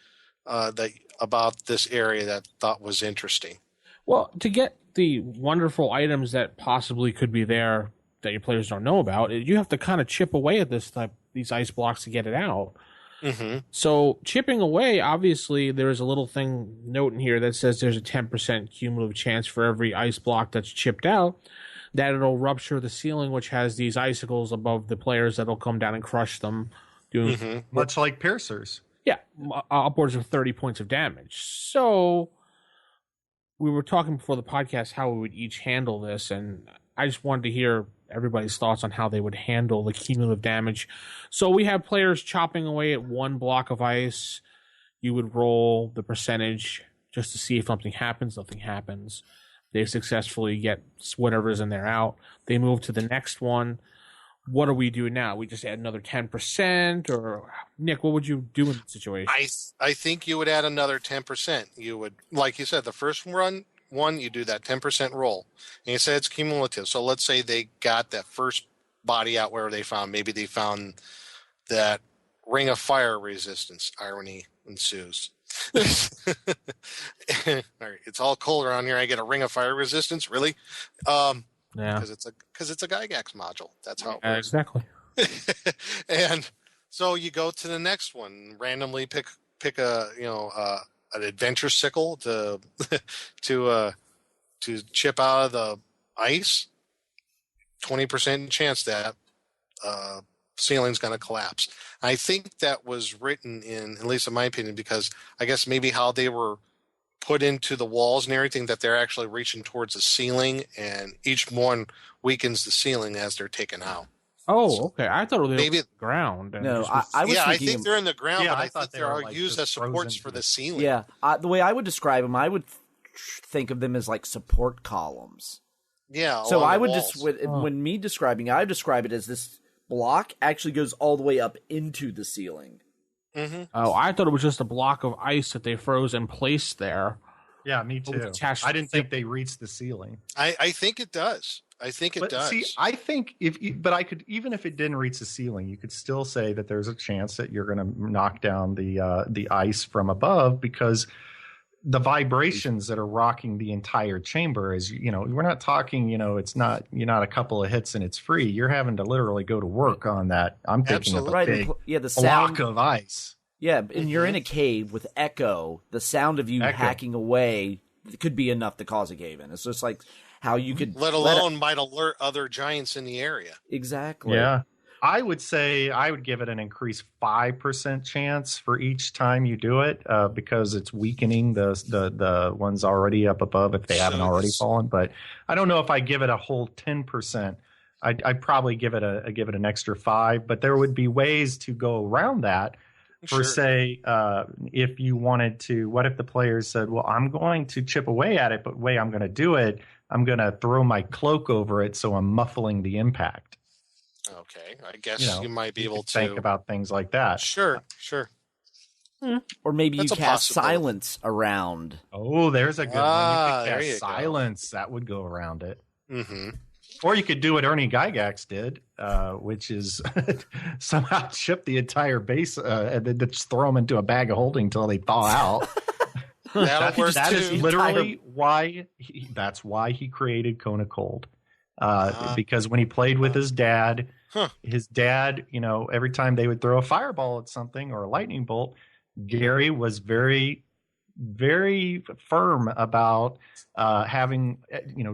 H: that about this area that I thought was interesting.
E: Well, to get the wonderful items that possibly could be there that your players don't know about, you have to kind of chip away at these ice blocks to get it out.
H: Mm-hmm.
E: So chipping away, obviously, there is a little note in here that says there's a 10% cumulative chance for every ice block that's chipped out that it'll rupture the ceiling, which has these icicles above the players that'll come down and crush them.
G: Much like piercers.
E: Yeah, upwards of 30 points of damage. So we were talking before the podcast how we would each handle this, and I just wanted to hear everybody's thoughts on how they would handle the cumulative damage. So we have players chopping away at one block of ice. You would roll the percentage just to see if something happens. Nothing happens. They successfully get whatever's in there out. They move to the next one. What do we do now? We just add another 10%? Or, Nick, what would you do in that situation?
H: I think you would add another 10%. You would, like you said, the first one, you do that 10% roll. And you said it's cumulative. So let's say they got that first body out where they found that ring of fire resistance. Irony ensues. All right, it's all cold around here. I get a ring of fire resistance, really?
E: Yeah,
H: because it's a Gygax module. That's how it works.
E: Exactly.
H: And so you go to the next one. Randomly pick an adventure sickle to chip out of the ice. 20% chance that ceiling's going to collapse. I think that was written in, at least in my opinion, because I guess maybe how they were put into the walls and everything, that they're actually reaching towards the ceiling, and each one weakens the ceiling as they're taken out.
E: Oh, okay. I thought they were
H: maybe
E: on the ground.
F: No, I
H: think they're in the ground,
G: Yeah,
H: but
G: I
H: I
G: thought
H: think
G: they were,
H: they're
G: like,
H: used
G: just
H: as supports
G: frozen
H: for
G: to
H: the
G: the-
H: ceiling.
F: Yeah, the way I would describe them, I would think of them as like support columns.
H: Yeah.
F: So
H: along
F: I
H: the
F: would
H: walls.
F: when me describing, I would describe it as this block actually goes all the way up into the ceiling.
H: Mm-hmm.
E: Oh, I thought it was just a block of ice that they froze and placed there.
G: Yeah, me too.
E: attached
G: I
E: to
G: didn't think they reached the ceiling.
H: I think it does. I think it
G: But
H: does.
G: see, I think but I could, even if it didn't reach the ceiling, you could still say that there's a chance that you're going to knock down the ice from above, because the vibrations that are rocking the entire chamber is, we're not talking, it's not, you're not a couple of hits and it's free. You're having to literally go to work on that. I'm thinking of a
F: Right,
G: big
F: the sound
G: block of ice.
F: Yeah, and you're in a cave with echo. The sound of you hacking away could be enough to cause a cave in. It's just like how you could
H: let alone might alert other giants in the area.
F: Exactly.
G: Yeah. I would say I would give it an increased 5% chance for each time you do it, because it's weakening the ones already up above if they haven't already fallen. But I don't know if I give it a whole 10%. I'd probably give it an extra 5. But there would be ways to go around that. For say, if you wanted to, what if the players said, well, I'm going to chip away at it, but the way I'm going to do it, I'm going to throw my cloak over it so I'm muffling the impact.
H: Okay, I guess you might be able to
G: think about things like that.
H: Sure.
F: Or maybe
H: That's
F: you
H: a
F: cast
H: possibility.
F: silence around.
G: Oh, there's a good one. You
H: there
G: could
H: you
G: cast
H: go.
G: silence. That would go around it.
H: Mm-hmm.
G: Or you could do what Ernie Gygax did, which is somehow chip the entire base and then just throw them into a bag of holding until they thaw out.
H: That'll work
G: That is
H: too.
G: literally why he created Kona Cold. Because when he played with his dad, every time they would throw a fireball at something or a lightning bolt, Gary was very, very firm about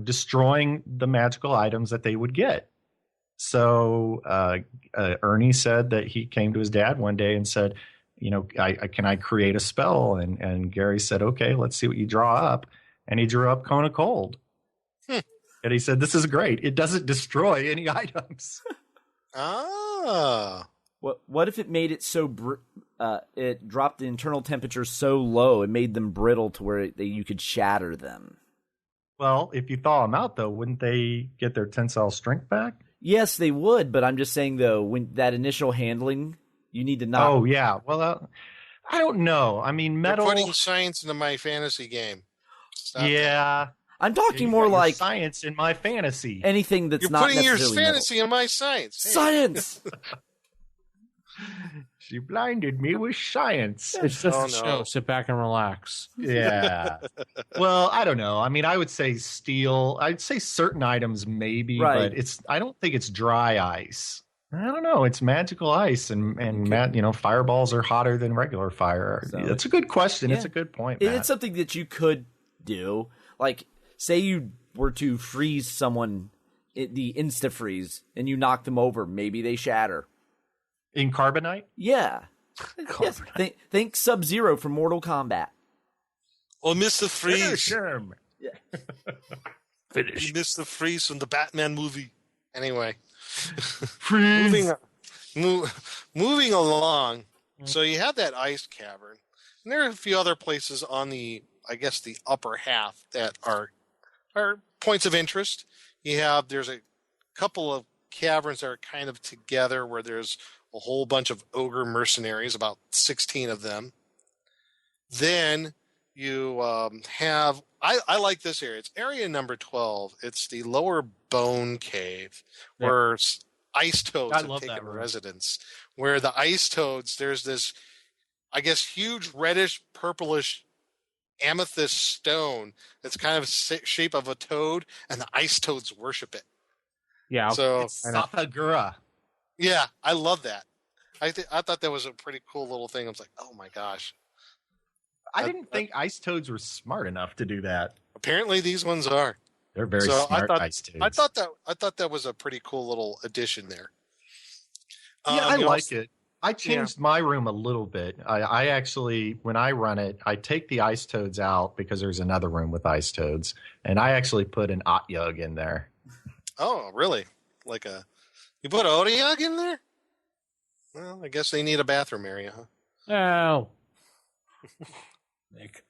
G: destroying the magical items that they would get. So Ernie said that he came to his dad one day and said, can I create a spell? And Gary said, okay, let's see what you draw up. And he drew up Kona Cold. And he said, this is great. It doesn't destroy any items.
F: What if it made it so it dropped the internal temperature so low it made them brittle to where you could shatter them?
G: Well, if you thaw them out, though, wouldn't they get their tensile strength back?
F: Yes, they would, but I'm just saying though, when that initial handling, you need to not.
G: Oh yeah. Well, I don't know. I mean,
H: You're
G: metal.
H: putting science into my fantasy game. Stop that.
G: Yeah.
F: I'm talking
G: You
F: more
G: got your
F: like
G: science in my fantasy.
F: anything that's
H: You're
F: not
H: putting your
F: necessarily metal.
H: fantasy in my science. Hey.
F: Science.
G: She blinded me with science.
E: It's just
H: Oh,
E: a show.
H: no.
E: Sit back and relax.
G: Yeah. Well, I don't know. I mean, I would say steel. I'd say certain items maybe,
F: Right.
G: but I don't think it's dry ice. I don't know. It's magical ice, and fireballs are hotter than regular fire.
F: So-
G: It's a good question.
F: Yeah.
G: It's a good point, Matt.
F: It's something that you could do. Like, say you were to freeze someone, the insta freeze, and you knock them over. Maybe they shatter.
G: In carbonite?
F: Yeah. Yes. Think Sub-Zero from Mortal Kombat.
H: Or Mr. Freeze.
F: Yeah.
H: You missed the freeze from the Batman movie. Anyway.
G: Freeze.
H: Moving along. So you have that ice cavern. And there are a few other places on the upper half that are points of interest. There's a couple of caverns that are kind of together where there's a whole bunch of ogre mercenaries, about 16 of them. Then you have, I like this area. It's area number 12. It's the lower bone cave where ice toads
G: I
H: have
G: love that
H: taken
G: room.
H: residence. Where the ice toads, there's this, I guess, huge reddish, purplish amethyst stone that's kind of shape of a toad, and the ice toads worship it.
E: Yeah.
H: So
G: Sathagura.
H: yeah, I love that. I thought that was a pretty cool little thing. I was like, oh my gosh.
G: I didn't think ice toads were smart enough to do that.
H: Apparently these ones are.
G: They're very
H: So
G: smart ice toads.
H: I thought that was a pretty cool little addition there.
G: Yeah, I
H: you
G: like
H: also-
G: it. I changed my room a little bit. I actually, when I run it, I take the ice toads out because there's another room with ice toads, and I actually put an Otyug in there.
H: Oh, really? You put Otyug in there? Well, I guess they need a bathroom area, huh?
E: Oh. Nick.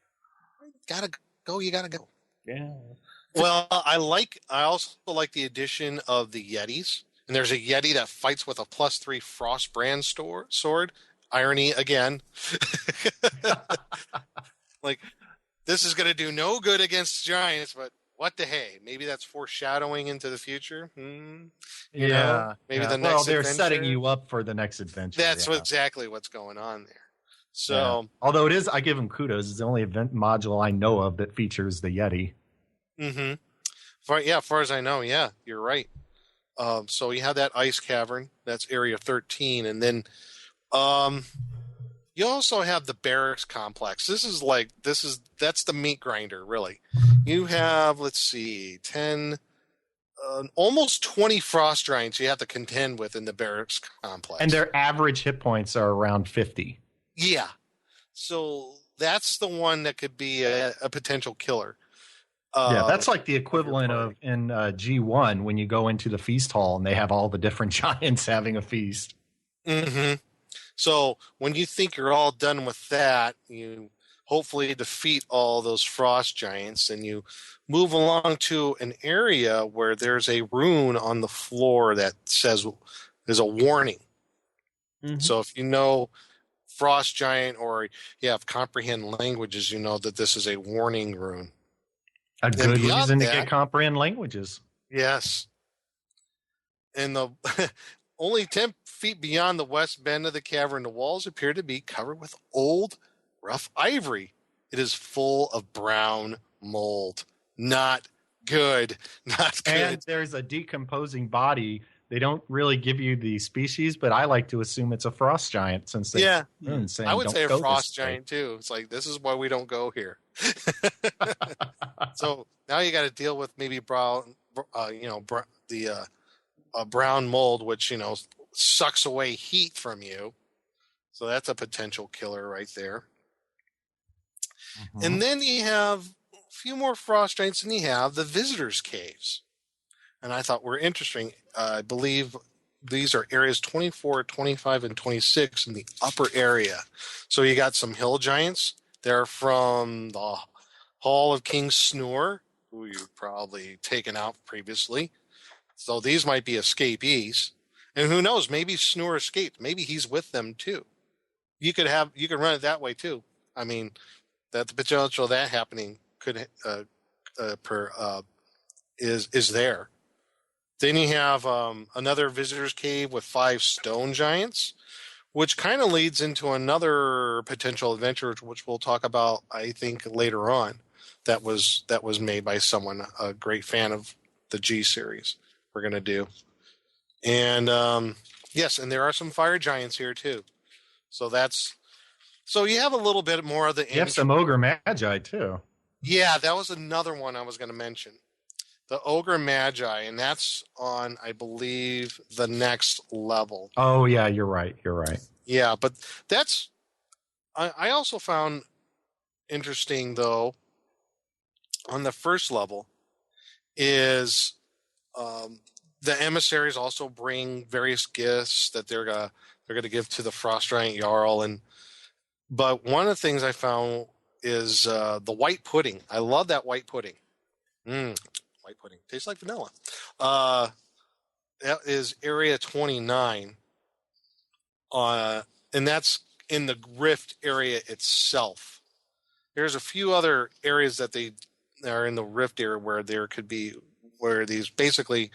H: Gotta go. You gotta go.
E: Yeah.
H: Well, I also like the addition of the Yetis. And there's a Yeti that fights with a +3 Frost brand sword. Irony again. This is going to do no good against giants, but what the hey? Maybe that's foreshadowing into the future. You know, maybe the next
G: Well, they're
H: adventure.
G: setting you up for the next adventure.
H: That's
G: yeah.
H: exactly what's going on there. So,
G: Yeah. Although it is, I give them kudos. It's the only event module I know of that features the Yeti.
H: As far as I know, yeah, you're right. So you have that ice cavern. That's area 13, and then you also have the barracks complex. That's the meat grinder, really. You have, let's see, 10, almost 20 frost giants you have to contend with in the barracks complex.
G: And their average hit points are around 50.
H: Yeah. So that's the one that could be a potential killer.
G: Yeah, that's like the equivalent of in G1 when you go into the feast hall and they have all the different giants having a feast.
H: Mm-hmm. So when you think you're all done with that, you hopefully defeat all those frost giants, and you move along to an area where there's a rune on the floor that says there's a warning.
E: Mm-hmm.
H: So if you know frost giant or you have comprehend languages, you know that this is a warning rune.
G: A
H: Then
G: good
H: beyond
G: reason to
H: that-
G: get comprehend languages.
H: Yes. And the only 10 feet beyond the west bend of the cavern, the walls appear to be covered with old, rough ivory. It is full of brown mold. Not good. Not good.
G: And there's a decomposing body. They don't really give you the species, but I like to assume it's a frost giant since they
H: Yeah.
G: saying,
H: I would
G: "Don't
H: say a
G: go
H: frost
G: this way."
H: giant too. It's like, this is why we don't go here. So now you got to deal with maybe brown mold, which, sucks away heat from you. So that's a potential killer right there.
G: Mm-hmm.
H: And then you have a few more frost giants, and you have the visitors' caves. And I thought were interesting. I believe these are areas 24, 25, and 26 in the upper area. So you got some hill giants. They're from the Hall of King Snore, who you've probably taken out previously. So these might be escapees. And who knows, maybe Snore escaped. Maybe he's with them too. You could run it that way too. I mean, that the potential of that happening could is there. Then you have another visitor's cave with 5 stone giants, which kind of leads into another potential adventure, which we'll talk about, I think, later on. That was made by someone, a great fan of the G series. We're gonna do, and yes, and there are some fire giants here too. So you have a little bit more of the.
G: You have some ogre magi too.
H: Yeah, that was another one I was going to mention. The Ogre Magi, and that's on, I believe, the next level.
G: Oh, yeah, you're right. You're right.
H: Yeah, but that's... I also found interesting, though, on the first level, is the emissaries also bring various gifts that they're gonna give to the Frost Giant Jarl. But one of the things I found is the white pudding. I love that white pudding. White pudding. Tastes like vanilla. That is Area 29. And that's in the Rift area itself. There's a few other areas that they are in the Rift area where there could be, where these basically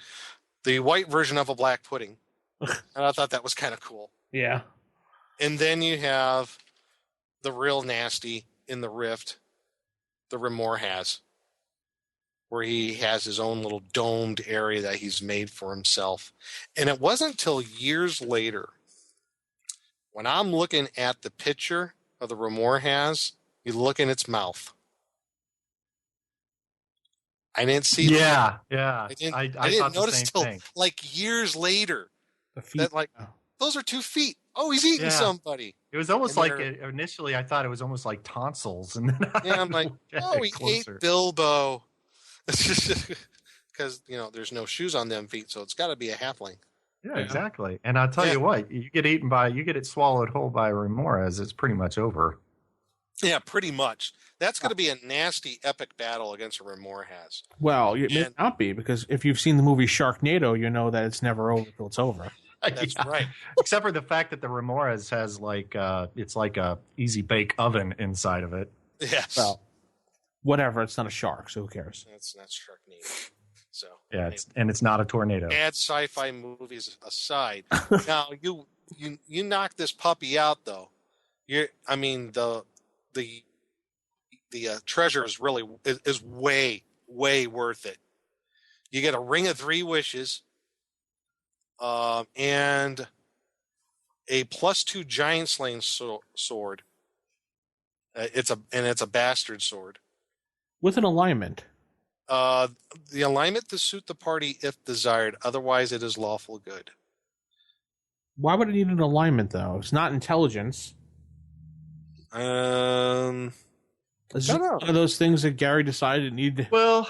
H: the white version of a black pudding. And I thought that was kind of cool.
E: Yeah.
H: And then you have the real nasty in the Rift, the Remor has, where he has his own little domed area that he's made for himself. And it wasn't until years later, when I'm looking at the picture of the Remor has, you look in its mouth. I didn't see
G: Yeah.
H: I didn't notice till like years later.
E: The feet.
H: That those are 2 feet. Oh, he's eating somebody.
G: It was almost like initially I thought it was almost like tonsils, and then
H: I'm like, oh, he ate Bilbo. Because there's no shoes on them feet, so it's got to be a halfling.
G: Yeah, exactly. And I'll tell you what, you get it swallowed whole by Remoras, it's pretty much over.
H: Yeah, pretty much. That's going to be a nasty, epic battle against a Remor has.
E: Well, it may not be, because if you've seen the movie Sharknado, you know that it's never over till it's over.
H: That's right.
G: Except for the fact that the Remoras has it's like a easy bake oven inside of it.
H: Yes.
E: Well, whatever. It's not a shark, so who cares?
H: That's Sharknado. So
G: yeah, it's not a tornado.
H: Bad sci-fi movies aside, now you knock this puppy out though. The treasure is really is way worth it. You get a ring of 3 wishes, and a +2 giant slaying sword. It's a bastard sword
E: with an alignment.
H: The alignment to suit the party if desired. Otherwise, it is lawful good.
E: Why would it need an alignment though? It's not intelligence. It's just one of those things that Gary decided it needed.
G: Well,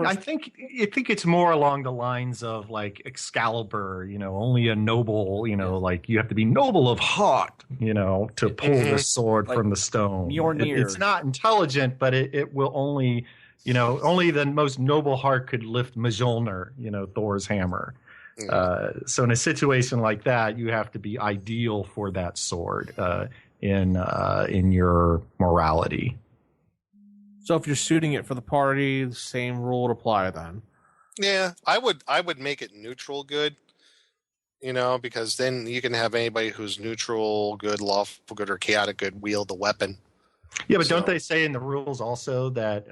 G: I think it's more along the lines of like Excalibur, only a noble, like you have to be noble of heart, to pull the sword from the stone. It's not intelligent, but it will only, only the most noble heart could lift Mjolnir, Thor's hammer. So in a situation like that, you have to be ideal for that sword in your morality.
E: So if you're shooting it for the party, the same rule would apply then.
H: Yeah, I would make it neutral good, because then you can have anybody who's neutral good, lawful good, or chaotic good wield the weapon.
G: Yeah, but don't they say in the rules also that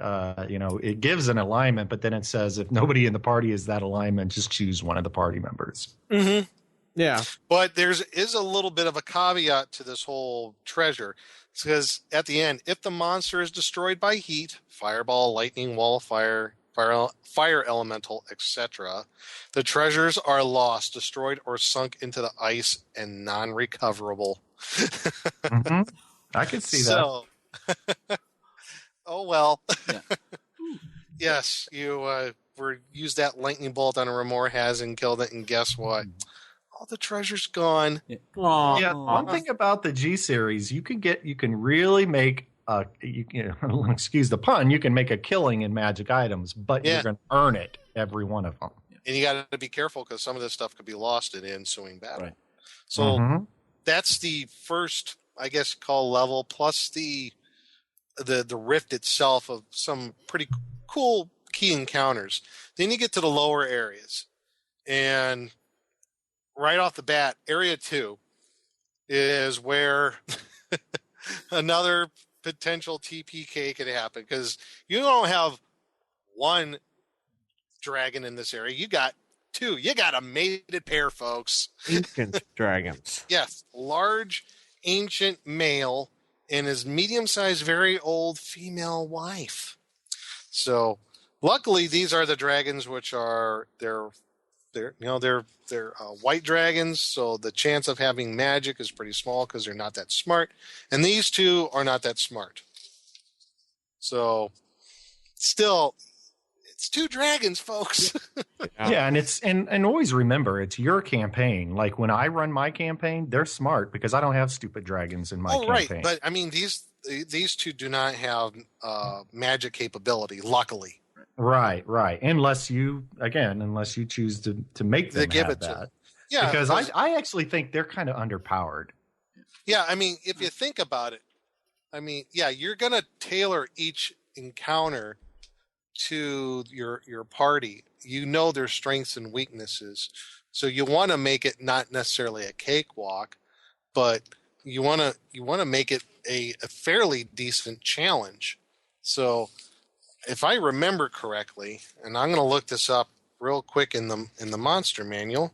G: it gives an alignment, but then it says if nobody in the party is that alignment, just choose one of the party members.
H: Mm-hmm.
E: Yeah,
H: but there is a little bit of a caveat to this whole treasure. Because at the end, if the monster is destroyed by heat, fireball, lightning, wall of fire, fire elemental, etc., the treasures are lost, destroyed, or sunk into the ice and non-recoverable.
G: Mm-hmm. I could see that.
H: Oh well.
F: Yeah.
H: Yes, you used that lightning bolt on a Remor has and killed it, and guess what? All the treasure's gone.
G: Yeah, one thing about the G series, you can really make excuse the pun, you can make a killing in magic items, but you're going to earn it, every one of them.
H: And you got to be careful because some of this stuff could be lost in the ensuing battle.
F: Right.
H: So that's the first, I guess, call level, plus the rift itself of some pretty cool key encounters. Then you get to the lower areas. And right off the bat, Area 2 is where another potential TPK could happen, because you don't have one dragon in this area. You got two. You got a mated pair, folks.
E: Ancient dragons.
H: Yes, large, ancient male and his medium-sized, very old female wife. So, luckily, these are the dragons, which are they're white dragons. So the chance of having magic is pretty small because they're not that smart. And these two are not that smart. So, still, it's two dragons, folks.
G: Yeah, and always remember, it's your campaign. Like when I run my campaign, they're smart because I don't have stupid dragons in my campaign.
H: Right, but I mean these two do not have magic capability, luckily.
G: Right. Unless you choose to make them
H: give
G: have
H: it
G: that.
H: to them. Yeah,
G: because I actually think they're kind of underpowered.
H: Yeah, I mean, if you think about it, I mean, yeah, you're gonna tailor each encounter to your party. You know their strengths and weaknesses, so you want to make it not necessarily a cakewalk, but you want to make it a fairly decent challenge. So if I remember correctly, and I'm going to look this up real quick in the monster manual,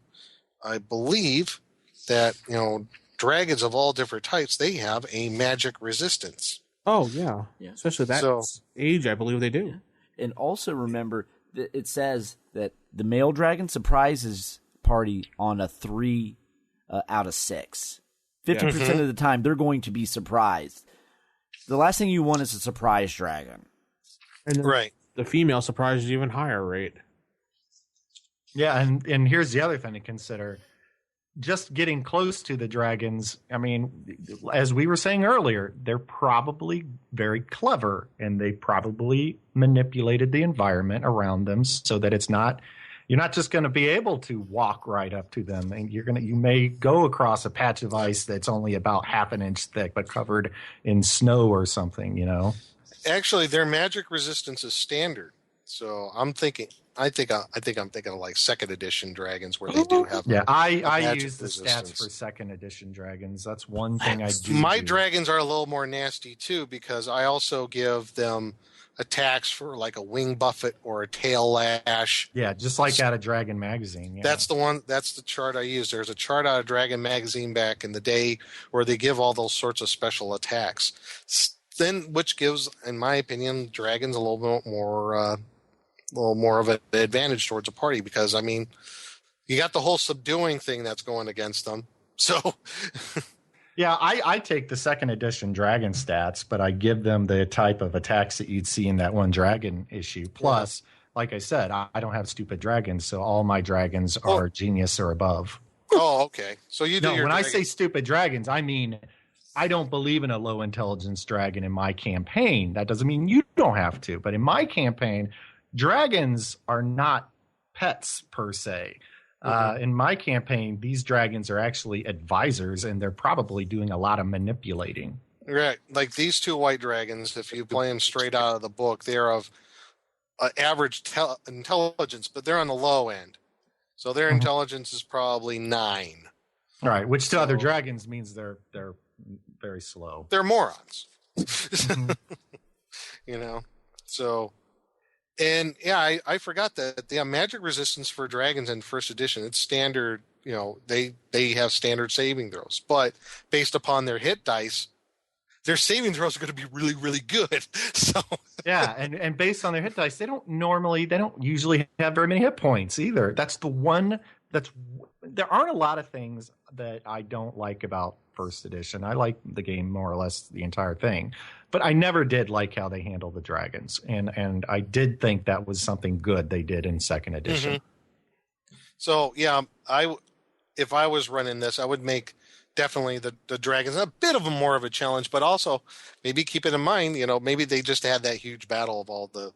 H: I believe that dragons of all different types, they have a magic resistance.
E: Oh yeah. Especially that age, I believe they do.
F: And also remember that it says that the male dragon surprises party on a 3 out of 6. 50% of the time, they're going to be surprised. The last thing you want is a surprise dragon.
E: And
H: right.
E: The female surprises even higher rate.
G: Yeah, and here's the other thing to consider. Just getting close to the dragons, I mean, as we were saying earlier, they're probably very clever, and they probably manipulated the environment around them so that you're not just going to be able to walk right up to them, and you may go across a patch of ice that's only about half an inch thick but covered in snow or something,
H: Actually, their magic resistance is standard. So I think I'm thinking of like second edition dragons where they do have.
G: Yeah, I use the
H: resistance.
G: stats for second edition dragons. That's one thing I do.
H: My dragons are a little more nasty too, because I also give them attacks for like a wing buffet or a tail lash.
G: Yeah, just like out of Dragon Magazine. Yeah.
H: That's the one. That's the chart I use. There's a chart out of Dragon Magazine back in the day where they give all those sorts of special attacks. Then, which gives, in my opinion, dragons a little bit more. A little more of an advantage towards a party, because I mean, you got the whole subduing thing that's going against them. So,
G: yeah, I take the second edition dragon stats, but I give them the type of attacks that you'd see in that one dragon issue. Plus, like I said, I don't have stupid dragons, so all my dragons are genius or above.
H: Oh, okay. So you do.
G: When I say stupid dragons, I mean I don't believe in a low intelligence dragon in my campaign. That doesn't mean you don't have to, but in my campaign, dragons are not pets per se. In my campaign, these dragons are actually advisors, and they're probably doing a lot of manipulating.
H: Right. Like these two white dragons, if you play them straight out of the book, they're of average intelligence, but they're on the low end. So their intelligence is probably 9.
G: All right, which to other dragons means they're very slow.
H: They're morons. So... And yeah, I forgot that the magic resistance for dragons in first edition, it's standard. They have standard saving throws, but based upon their hit dice, their saving throws are going to be really, really good. So
G: yeah, and based on their hit dice, they don't usually have very many hit points either. That's the one. There aren't a lot of things that I don't like about first edition. I like the game more or less the entire thing, but I never did like how they handle the dragons, and I did think that was something good they did in second edition.
H: So yeah, if I was running this, I would make definitely the dragons a bit of a more of a challenge, but also maybe keep it in mind, maybe they just had that huge battle of all the.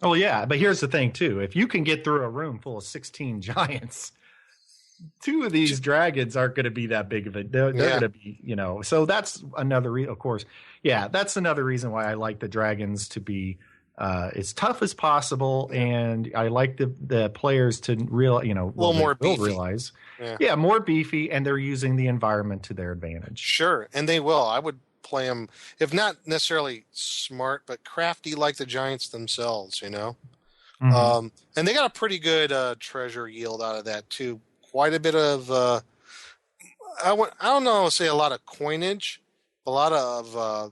G: Oh yeah, but here's the thing too: if you can get through a room full of 16 giants, 2 of these dragons aren't going to be that big of a. They're going to be, So that's another, of course. Yeah, that's another reason why I like the dragons to be as tough as possible, and I like the players to a little
H: more beefy.
G: Realize, more beefy, and they're using the environment to their advantage.
H: Sure, and they will. I would play them, if not necessarily smart, but crafty like the giants themselves.
G: Mm-hmm.
H: And they got a pretty good treasure yield out of that too. Quite a bit of I don't know, say a lot of coinage, a lot of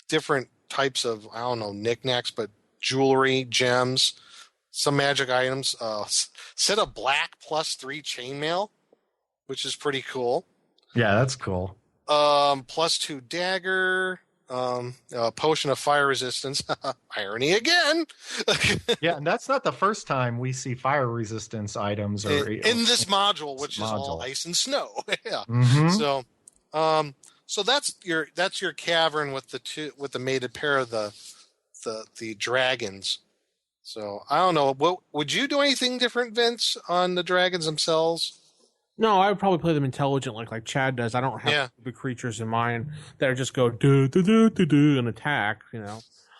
H: different types of, I don't know, knickknacks, but jewelry, gems, some magic items, set of black +3 chainmail, which is pretty cool.
G: Yeah, that's cool.
H: +2 dagger, potion of fire resistance. Irony again.
G: Yeah, and that's not the first time we see fire resistance items
H: in this module, which is all ice and snow. Yeah. Mm-hmm. So that's your cavern with the mated pair of the dragons. So I don't know. What would you do anything different, Vince, on the dragons themselves?
E: No, I would probably play them intelligently like Chad does. I don't have big creatures in mind that just go do do do do do and attack.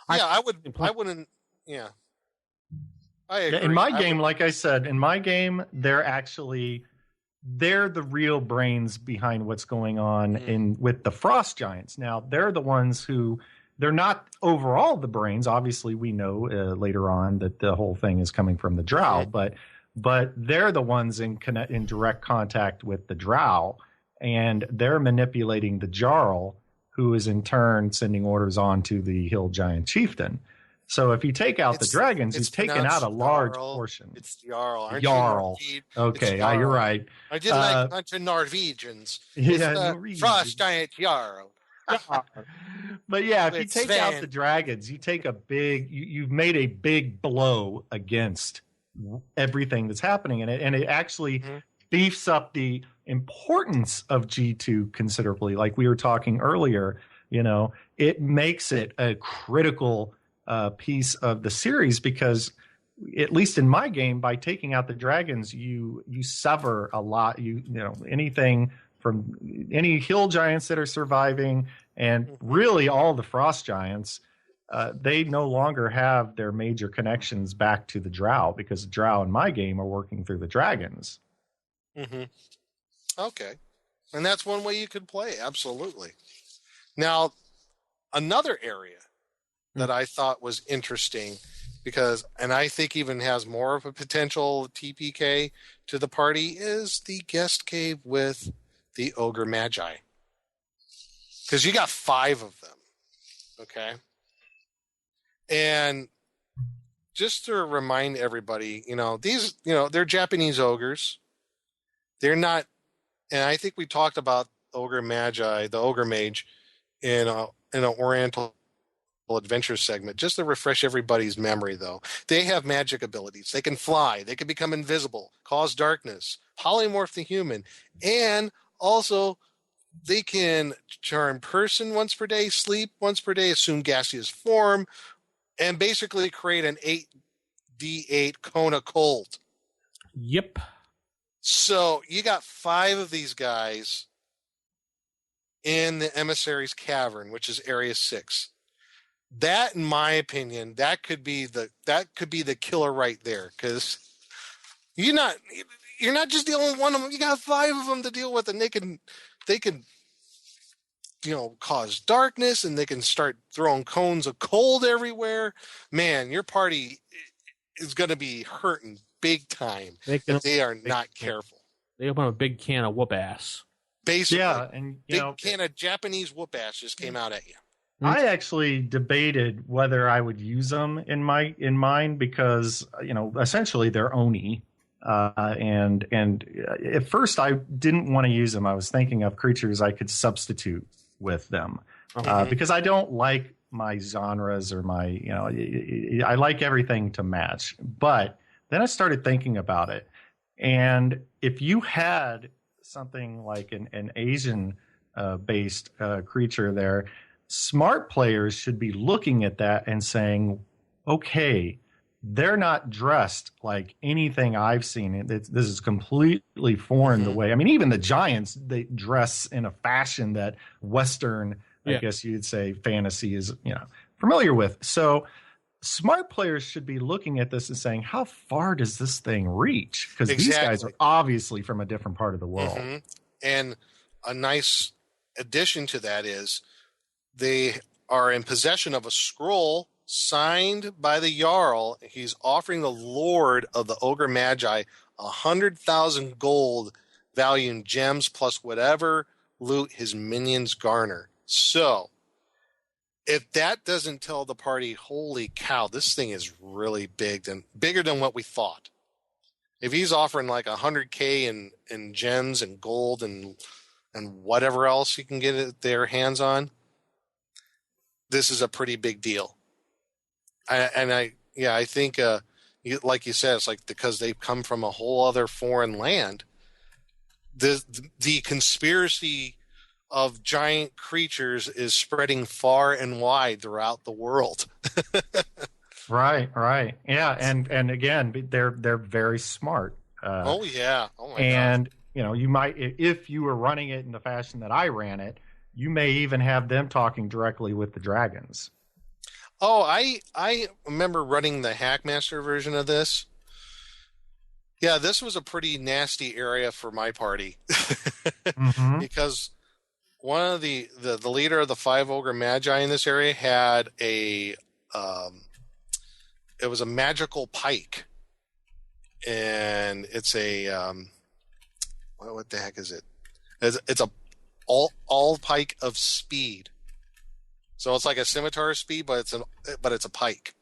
H: I wouldn't. Yeah. I agree.
G: In my game, like I said, they're the real brains behind what's going on with the frost giants. Now, they're the ones who, they're not overall the brains. Obviously, we know later on that the whole thing is coming from the drow, but they're the ones in direct contact with the drow, and they're manipulating the Jarl, who is in turn sending orders on to the hill giant chieftain. So if you take out the dragons, you've taken out a large portion.
H: It's Jarl.
G: Jarl. Okay, you're right.
H: I did like a bunch of Norwegians.
G: Yeah,
H: frost giant Jarl.
G: But yeah, if you take out the dragons, you take you've made a big blow against everything that's happening in it, and it actually beefs up the importance of G2 considerably. Like we were talking earlier, it makes it a critical piece of the series, because at least in my game, by taking out the dragons, you sever a lot. Anything from any hill giants that are surviving, and really all the frost giants, they no longer have their major connections back to the drow, because the drow in my game are working through the dragons.
H: Mm-hmm. Okay. And that's one way you could play. Absolutely. Now, another area that I thought was interesting, and I think even has more of a potential TPK to the party, is the guest cave with the ogre magi. Because you got 5 of them. Okay. And just to remind everybody, these, they're Japanese ogres. They're not, and I think we talked about ogre magi, the ogre mage, in an Oriental Adventure segment. Just to refresh everybody's memory, though, they have magic abilities. They can fly. They can become invisible, cause darkness, polymorph the human, and also they can turn person once per day, sleep once per day, assume gaseous form, and basically create an 8d8 Kona cold.
E: Yep.
H: So you got 5 of these guys in the emissary's cavern, which is Area 6. That, in my opinion, that could be the killer right there, because you're not just dealing with one of them. You got 5 of them to deal with, and they can cause darkness, and they can start throwing cones of cold everywhere. Man, your party is going to be hurting big time if they are not careful.
E: They open a big can of whoop ass.
H: Basically,
G: yeah, and
H: can of Japanese whoop ass just came out at you.
G: I actually debated whether I would use them in mine, because essentially they're oni, and at first I didn't want to use them. I was thinking of creatures I could substitute with them, because I don't like my genres or my I like everything to match. But then I started thinking about it, and if you had something like an Asian based creature there, smart players should be looking at that and saying, okay, they're not dressed like anything I've seen. This is completely foreign the way. I mean, even the giants, they dress in a fashion that Western, I guess you'd say, fantasy is, familiar with. So smart players should be looking at this and saying, how far does this thing reach? Because these guys are obviously from a different part of the world.
H: Mm-hmm. And a nice addition to that is they are in possession of a scroll signed by the Jarl. He's offering the Lord of the Ogre Magi 100,000 gold value in gems plus whatever loot his minions garner. So, if that doesn't tell the party, holy cow, this thing is really bigger than what we thought. If he's offering like 100K in gems and gold and whatever else you can get their hands on, this is a pretty big deal. I think, like you said, it's like because they've come from a whole other foreign land. The conspiracy of giant creatures is spreading far and wide throughout the world.
G: Right. Yeah, and again, they're very smart.
H: Oh my
G: God. You might, if you were running it in the fashion that I ran it, you may even have them talking directly with the dragons.
H: Oh, I remember running the Hackmaster version of this. Yeah, this was a pretty nasty area for my party. Because one of the leader of the 5 Ogre Magi in this area had it was a magical pike. And it's a what the heck is it? It's a all pike of speed. So it's like a scimitar of speed, but it's a pike.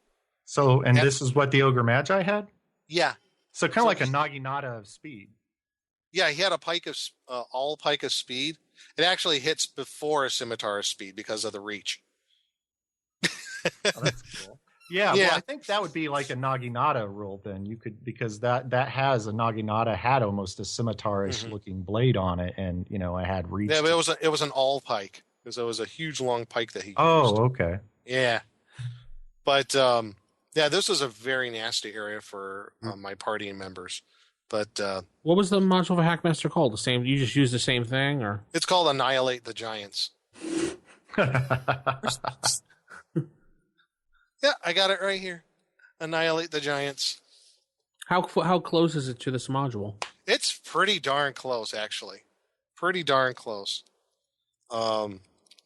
G: So, and this is what the Ogre Magi had?
H: Yeah.
G: So kind of like a Naginata of speed.
H: Yeah, he had a pike of all pike of speed. It actually hits before a scimitar of speed because of the reach.
G: Oh, that's cool. Yeah, well, I think that would be like a Naginata rule then. You could, because that has a Naginata had almost a scimitarish looking blade on it, and it had reach.
H: Yeah, but it was an all pike. Because it was a huge long pike that he used.
G: Oh, okay.
H: Yeah. But, this was a very nasty area for my party members. But
E: what was the module for Hackmaster called? The same? You just use the same thing, or?
H: It's called Annihilate the Giants. Yeah, I got it right here. Annihilate the Giants.
E: How close is it to this module?
H: It's pretty darn close, actually. Pretty darn close.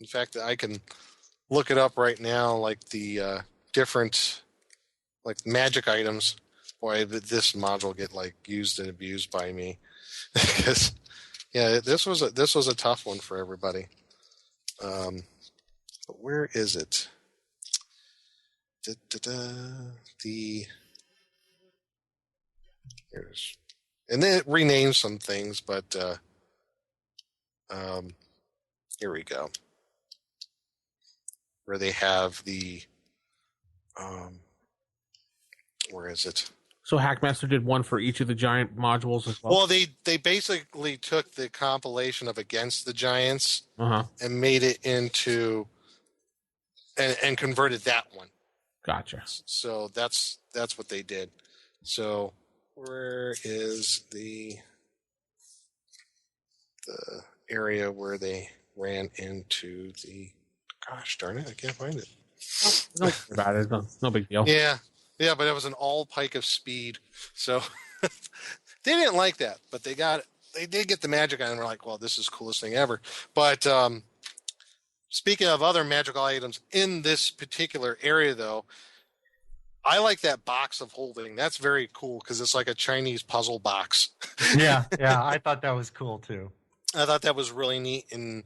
H: In fact, I can look it up right now, like the different like magic items. Boy, this module get like used and abused by me. Because this was a tough one for everybody. But where is it? Here's, and then it renamed some things, but here we go. Where they have the where is it?
E: So Hackmaster did one for each of the giant modules as well?
H: Well, they basically took the compilation of Against the Giants and made it into and converted that one.
E: Gotcha.
H: So that's what they did. So where is the area where they ran into the? Gosh darn it! I can't find it.
E: No, about it. No big deal.
H: Yeah, but it was an all pike of speed. So they didn't like that, but they got it. They did get the magic on, and we're like, well, this is the coolest thing ever. But speaking of other magical items in this particular area, though, I like that box of holding. That's very cool because it's like a Chinese puzzle box.
G: Yeah, I thought that was cool too.
H: I thought that was really neat. And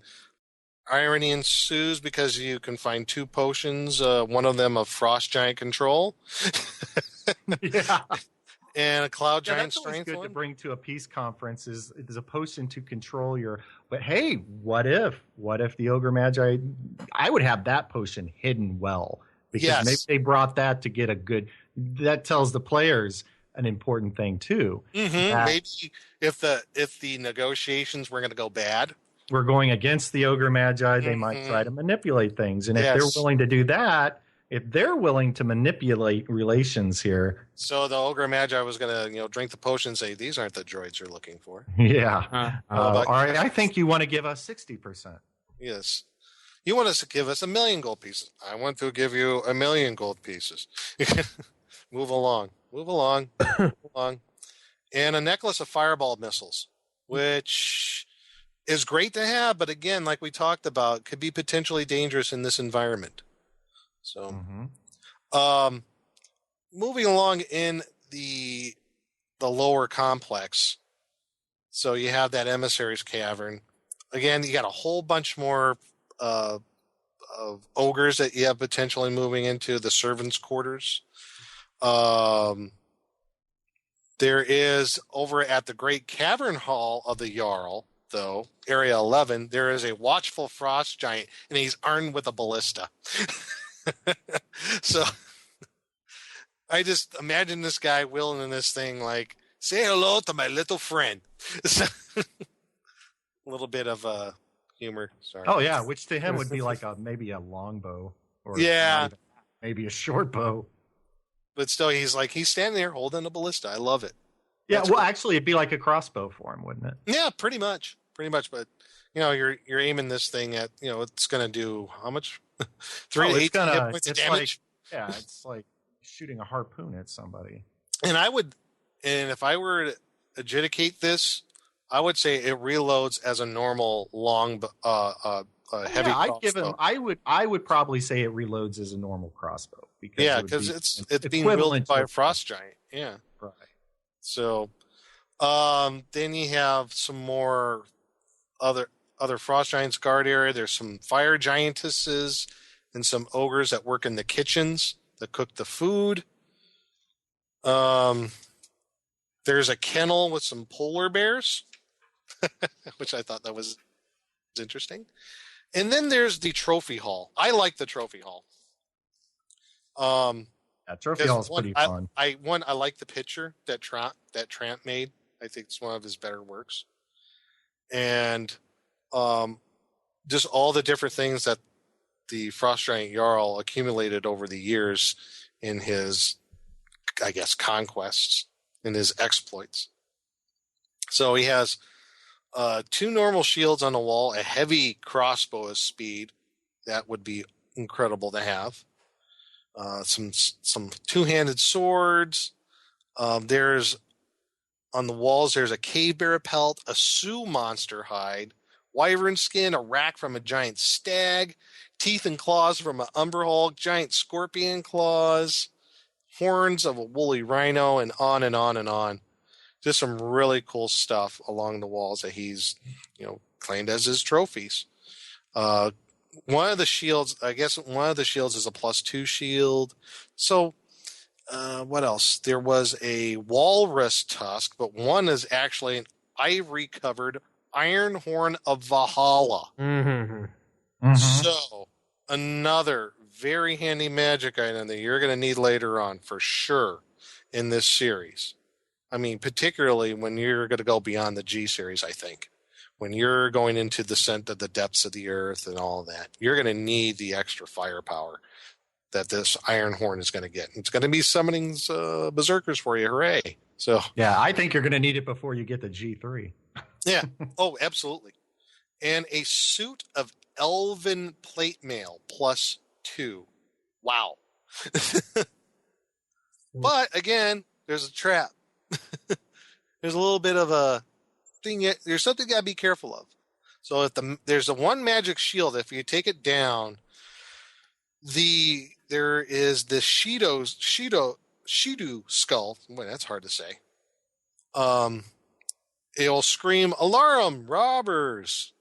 H: irony ensues because you can find 2 potions, one of them of Frost Giant Control.
G: Yeah.
H: And a Cloud Giant
G: that's
H: Strength
G: good
H: one.
G: to bring to a peace conference is a potion to control your. But hey, what if the Ogre Magi? I would have that potion hidden well because maybe they brought that to get a good. That tells the players an important thing too.
H: Mm-hmm. Maybe if the negotiations were going to go bad,
G: we're going against the Ogre Magi, they might try to manipulate things. And if they're willing to do that, if they're willing to manipulate relations here.
H: So the Ogre Magi was going to, drink the potion and say, these aren't the droids you're looking for.
G: Yeah. All right. I think you want to give us 60%.
H: Yes. You want us to give us 1 million gold pieces. I want to give you 1 million gold pieces. Move along. Move along. And a necklace of fireball missiles, which is great to have, but again, like we talked about, could be potentially dangerous in this environment. So, moving along in the lower complex. So you have that emissary's cavern. Again, you got a whole bunch more of ogres that you have potentially moving into the servants' quarters. There is over at the Great Cavern Hall of the Jarl, though, Area 11, there is a watchful frost giant, and he's armed with a ballista. So I just imagine this guy wielding this thing like, say hello to my little friend. A little bit of humor. Sorry.
G: Oh, yeah, which to him would be like maybe a longbow. Or maybe a short bow.
H: But still, he's standing there holding a ballista. I love it.
G: Yeah, well, actually, it'd be like a crossbow for him, wouldn't it?
H: Yeah, pretty much. But you're aiming this thing at it's going to do how much? 3 to 8 hit points of damage.
G: It's like shooting a harpoon at somebody.
H: And if I were to adjudicate this, I would say it reloads as a normal long heavy.
G: Yeah,
H: crossbow.
G: I'd give him. I would probably say it reloads as a normal crossbow
H: because it's being wielded by a frost giant. Yeah,
G: right.
H: So, then you have some more other frost giants guard area. There's some fire giantesses and some ogres that work in the kitchens that cook the food. There's a kennel with some polar bears, which I thought that was interesting. And then there's the trophy hall. I like the trophy hall.
G: Trophy hall is pretty fun.
H: I like the picture that Trant made. I think it's one of his better works. And just all the different things that the Frost Giant Jarl accumulated over the years in his, I guess, conquests and his exploits. So he has 2 normal shields on the wall, a heavy crossbow of speed. That would be incredible to have. Some 2-handed swords. There's on the walls. There's a cave bear pelt, a Sioux monster hide, wyvern skin, a rack from a giant stag, teeth and claws from an umber hulk, giant scorpion claws, horns of a woolly rhino, and on and on and on. Just some really cool stuff along the walls that he's, claimed as his trophies. One of the shields is a +2 shield. So, what else? There was a walrus tusk, but one is actually an ivory-covered iron horn of Valhalla.
E: Mm-hmm.
G: Mm-hmm.
H: So, another very handy magic item that you're going to need later on for sure in this series. I mean, particularly when you're going to go beyond the G series, I think. When you're going into the descent of the depths of the earth and all of that, you're going to need the extra firepower that this iron horn is going to get. It's going to be summoning berserkers for you. Hooray. So,
G: yeah, I think you're going to need it before you get the G3.
H: Yeah. Oh, absolutely. And a suit of elven plate mail +2. Wow. But again, there's a trap. There's a little bit of a thing. There's something you got to be careful of. So there's a one magic shield. If you take it down, there is the Shido skull. Boy, that's hard to say. It'll scream, "Alarm, robbers!"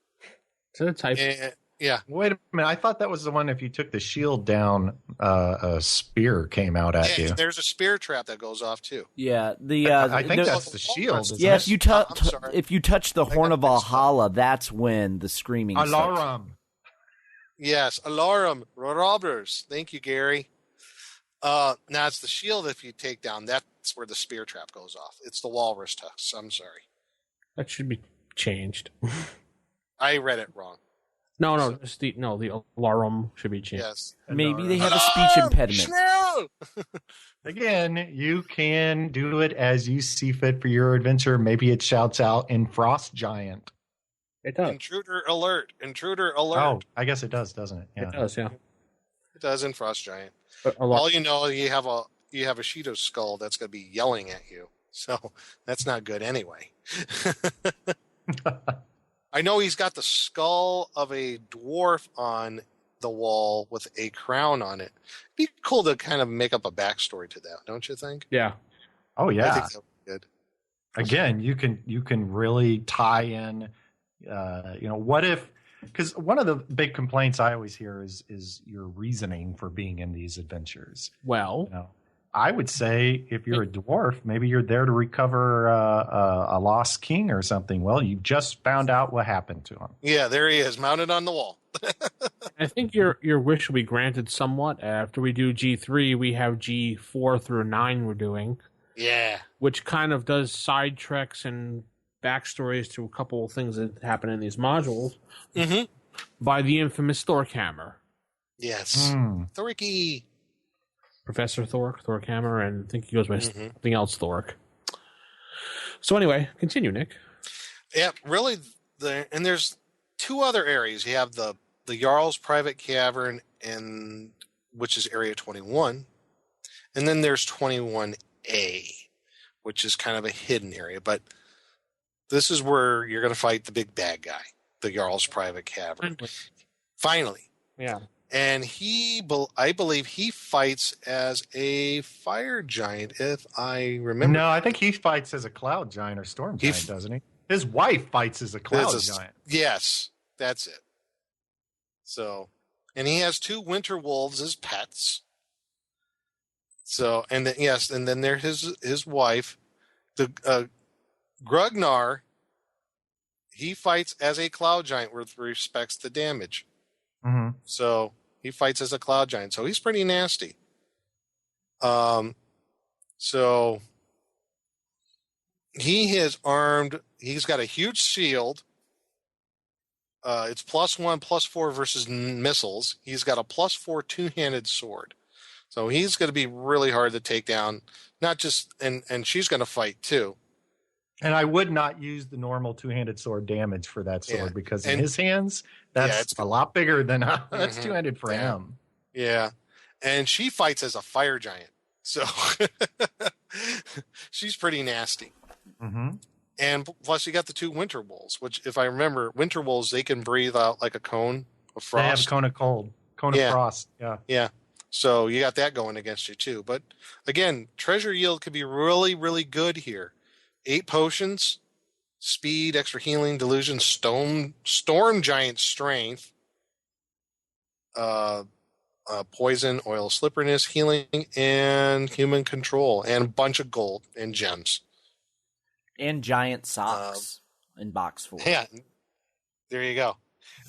E: Is that a type?
H: Yeah.
G: Wait a minute. I thought that was the one if you took the shield down, a spear came out at you.
H: There's a spear trap that goes off too.
F: Yeah,
G: I think that's the shield.
F: Yeah, if you touch the horn of Valhalla, that's when the screaming starts.
G: Alarm.
H: Yes, alarm, robbers. Thank you, Gary. Now it's the shield. If you take down, that's where the spear trap goes off. It's the walrus tusks. I'm sorry.
E: That should be changed.
H: I read it wrong.
E: No, the alarum should be changed.
H: Yes.
F: Maybe they have a speech impediment.
H: No!
G: Again, you can do it as you see fit for your adventure. Maybe it shouts out in Frost Giant.
E: It does.
H: Intruder alert! Intruder alert!
G: Oh, I guess it does, doesn't it? Yeah.
E: It does, yeah.
H: It does in Frost Giant. All you know, you have a Shido skull that's going to be yelling at you. So that's not good anyway. I know he's got the skull of a dwarf on the wall with a crown on it. It'd be cool to kind of make up a backstory to that, don't you think?
E: Yeah.
G: Oh yeah.
H: I think that would be good.
G: Again, you can really tie in. What if? Because one of the big complaints I always hear is your reasoning for being in these adventures.
E: Well,
G: I would say if you're a dwarf, maybe you're there to recover a lost king or something. Well, you just found out what happened to him.
H: Yeah, there he is, mounted on the wall.
E: I think your wish will be granted somewhat. After we do G3, we have G4 through 9 we're doing.
H: Yeah.
E: Which kind of does side treks and backstories to a couple of things that happen in these modules.
H: Mm-hmm.
E: By the infamous Thorkhammer.
H: Yes. Thorky.
E: Professor Thorkhammer, and I think he goes by something else, Thork. So anyway, continue, Nick.
H: Yeah, really, and there's two other areas. You have the Jarl's private cavern, which is Area 21, and then there's 21A, which is kind of a hidden area. But this is where you're going to fight the big bad guy, the Jarl's private cavern. Finally.
E: Yeah.
H: And I believe he fights as a fire giant, if I remember.
G: No, I think he fights as a cloud giant or storm giant, doesn't he? His wife fights as a cloud giant.
H: Yes, that's it. So, and he has 2 winter wolves as pets. So, and then there's his wife, the Grugnar. He fights as a cloud giant with respects to damage.
G: Mm-hmm.
H: So he fights as a cloud giant. So he's pretty nasty. So he is armed. He's got a huge shield. It's +1, +4 versus missiles. He's got a +4 2-handed sword. So he's going to be really hard to take down. Not just, and she's going to fight too.
G: And I would not use the normal 2-handed sword damage for that sword because in his hands, that's a lot bigger than that's 2-handed for him.
H: Yeah. And she fights as a fire giant. So she's pretty nasty.
G: Mm-hmm.
H: And plus you got the 2 winter wolves, which if I remember, winter wolves, they can breathe out like a cone of frost.
G: They have a cone of cold, cone of frost. Yeah.
H: Yeah. So you got that going against you too. But again, treasure yield could be really, really good here. 8 potions, speed, extra healing, delusion, storm giant strength, poison, oil slipperiness, healing, and human control, and a bunch of gold and gems.
F: And giant socks in box 4.
H: Yeah, there you go.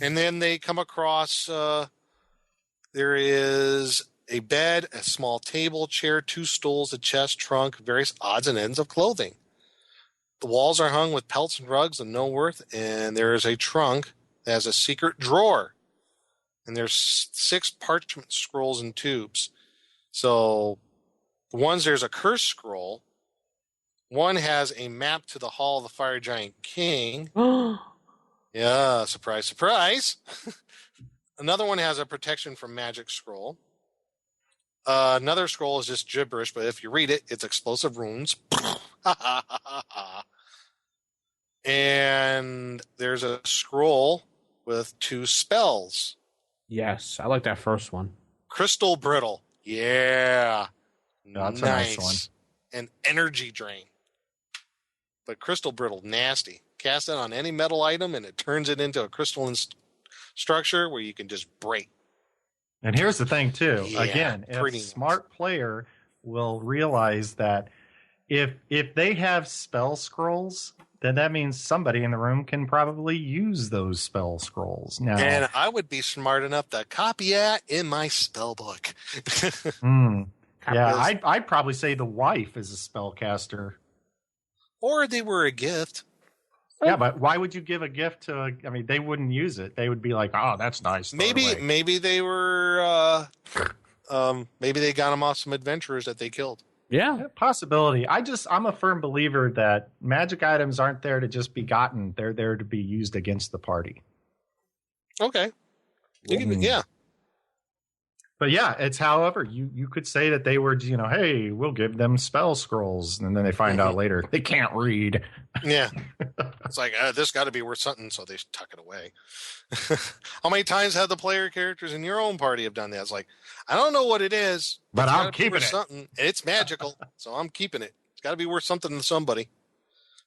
H: And then they come across, there is a bed, a small table, chair, 2 stools, a chest, trunk, various odds and ends of clothing. The walls are hung with pelts and rugs of no worth, and there is a trunk that has a secret drawer. And there's 6 parchment scrolls and tubes. So there's a curse scroll. One has a map to the Hall of the Fire Giant King. Yeah, surprise, surprise. Another one has a protection from magic scroll. Another scroll is just gibberish, but if you read it, it's explosive runes. And there's a scroll with 2 spells.
E: Yes, I like that first one.
H: Crystal Brittle. Yeah.
G: That's a nice one.
H: And Energy Drain. But Crystal Brittle, nasty. Cast it on any metal item, and it turns it into a crystalline structure where you can just break.
G: And here's the thing, too.
H: Yeah,
G: Again, a smart player will realize that if they have spell scrolls, then that means somebody in the room can probably use those spell scrolls. Now,
H: and I would be smart enough to copy that in my spell book.
G: Yeah, I'd probably say the wife is a spellcaster.
H: Or they were a gift.
G: Yeah, but why would you give a gift to? They wouldn't use it. They would be like, "Oh, that's nice." Throw it away."
H: Maybe they were. Maybe they got them off some adventurers that they killed.
E: Yeah,
G: possibility. I'm a firm believer that magic items aren't there to just be gotten; they're there to be used against the party.
H: Okay. Yeah.
G: But yeah, it's however you could say that they were, hey, we'll give them spell scrolls, and then they find out later they can't read.
H: Yeah, it's like this got to be worth something, so they tuck it away. How many times have the player characters in your own party have done that? It's like, I don't know what it is,
G: but I'm keeping it.
H: Something. It's magical, so I'm keeping it. It's got to be worth something to somebody.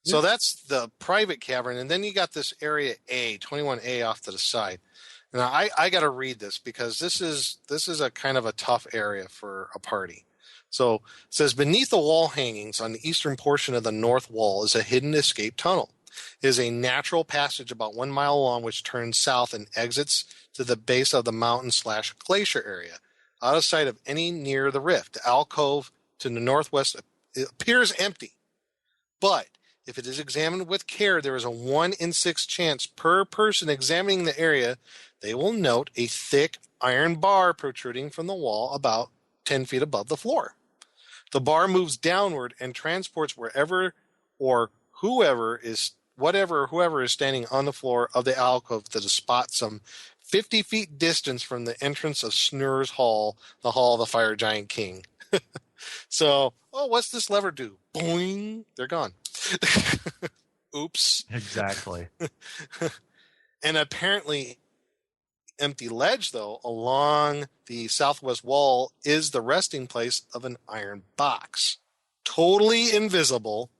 H: So that's the private cavern, and then you got this area A, 21A off to the side. Now, I got to read this because this is a kind of a tough area for a party. So it says, beneath the wall hangings on the eastern portion of the north wall is a hidden escape tunnel. It is a natural passage about 1 mile long which turns south and exits to the base of the mountain/glacier area. Out of sight of any near the rift, the alcove to the northwest appears empty. But if it is examined with care, there is a 1 in 6 chance per person examining the area they will note a thick iron bar protruding from the wall about 10 feet above the floor. The bar moves downward and transports whoever is standing on the floor of the alcove to the spot some 50 feet distance from the entrance of Snur's Hall, the Hall of the Fire Giant King. So, what's this lever do? Boing! They're gone. Oops.
G: Exactly.
H: And apparently empty ledge, though, along the southwest wall is the resting place of an iron box. Totally invisible.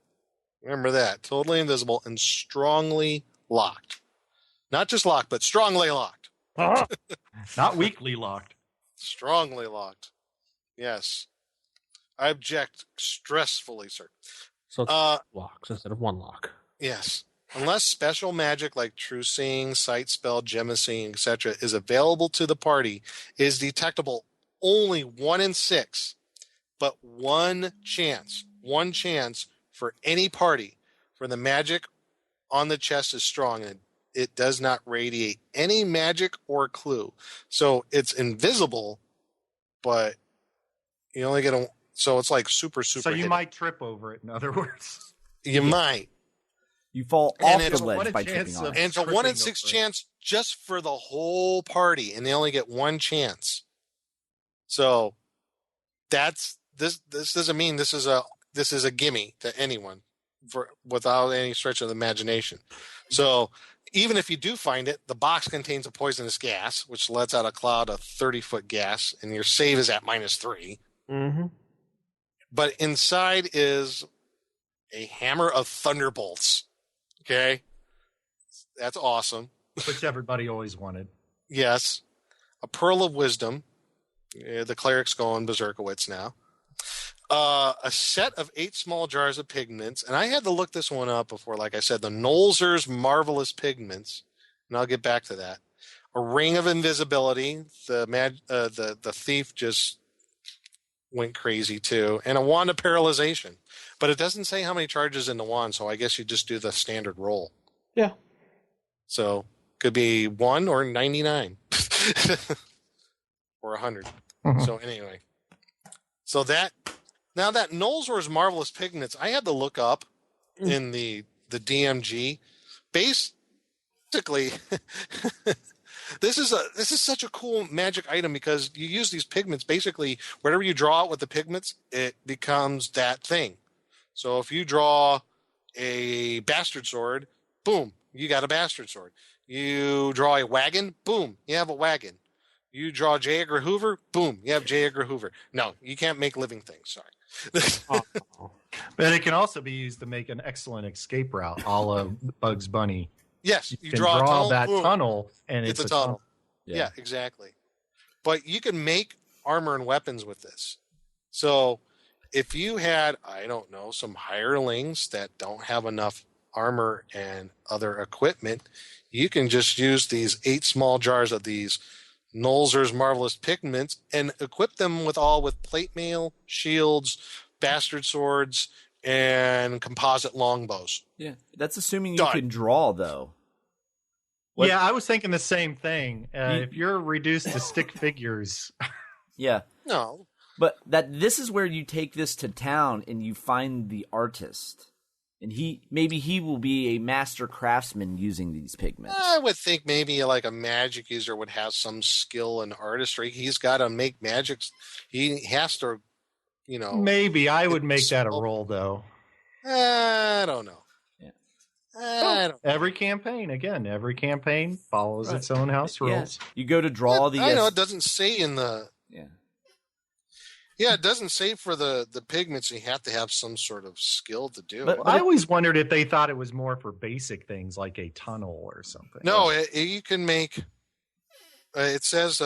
H: Remember that. Totally invisible and strongly locked. Not just locked, but strongly locked.
G: Not weakly locked.
H: Strongly locked. Yes. I object stressfully, sir.
E: So it's locks instead of one lock.
H: Yes. Unless special magic like True Seeing, Sight Spell, Gemma-Seeing, etc. is available to the party, it is detectable only 1 in 6, but one chance for any party for the magic on the chest is strong and it does not radiate any magic or clue. So it's invisible, but you only get a... So it's like super
G: So you
H: hidden.
G: might trip over it, in other words.
H: You might.
F: You fall off the ledge by tripping on it.
H: And it's a 1 in 6 chance just for the whole party, and they only get one chance. So that's this doesn't mean this is a gimme to anyone without any stretch of the imagination. So even if you do find it, the box contains a poisonous gas, which lets out a cloud of 30-foot gas, and your save is at -3.
E: Mm-hmm.
H: But inside is a hammer of thunderbolts. Okay? That's awesome.
G: Which everybody always wanted.
H: Yes. A pearl of wisdom. The cleric's going berserkowitz now. A set of 8 small jars of pigments. And I had to look this one up before, like I said, the Nolzur's Marvelous Pigments. And I'll get back to that. A ring of invisibility. The thief just went crazy too. And a wand of paralyzation. But it doesn't say how many charges in the wand, so I guess you just do the standard roll.
E: Yeah.
H: So could be 1 or 99. Or 100.
G: Mm-hmm.
H: So anyway. So that Nolzur's Marvelous Pigments, I had to look up in the DMG. Basically This is such a cool magic item because you use these pigments. Basically, whatever you draw out with the pigments, it becomes that thing. So if you draw a bastard sword, boom, you got a bastard sword. You draw a wagon, boom, you have a wagon. You draw J. Edgar Hoover, boom, you have J. Edgar Hoover. No, you can't make living things. Sorry.
G: But it can also be used to make an excellent escape route, a la Bugs Bunny.
H: Yes,
G: you
H: can
G: draw
H: a tunnel,
G: that
H: boom,
G: tunnel, and it's a tunnel.
H: Yeah, exactly. But you can make armor and weapons with this. So if you had, I don't know, some hirelings that don't have enough armor and other equipment, you can just use these 8 small jars of these Nolzur's marvelous pigments and equip them with plate mail, shields, bastard swords, and composite longbows.
F: Yeah, that's assuming you
H: Done.
F: can draw, though.
G: Yeah, I was thinking the same thing. If you're reduced to stick figures.
F: Yeah.
H: No.
F: But this is where you take this to town and you find the artist. And maybe he will be a master craftsman using these pigments.
H: I would think maybe like a magic user would have some skill in artistry. He's got to make magics. He has to,
G: Maybe I would make that a role, though.
H: I don't know.
G: Every campaign follows its own house rules.
F: You go to draw
H: I know it doesn't say in the. Yeah, it doesn't say for the pigments you have to have some sort of skill to do.
G: But I always wondered if they thought it was more for basic things like a tunnel or something.
H: No, you can make. It says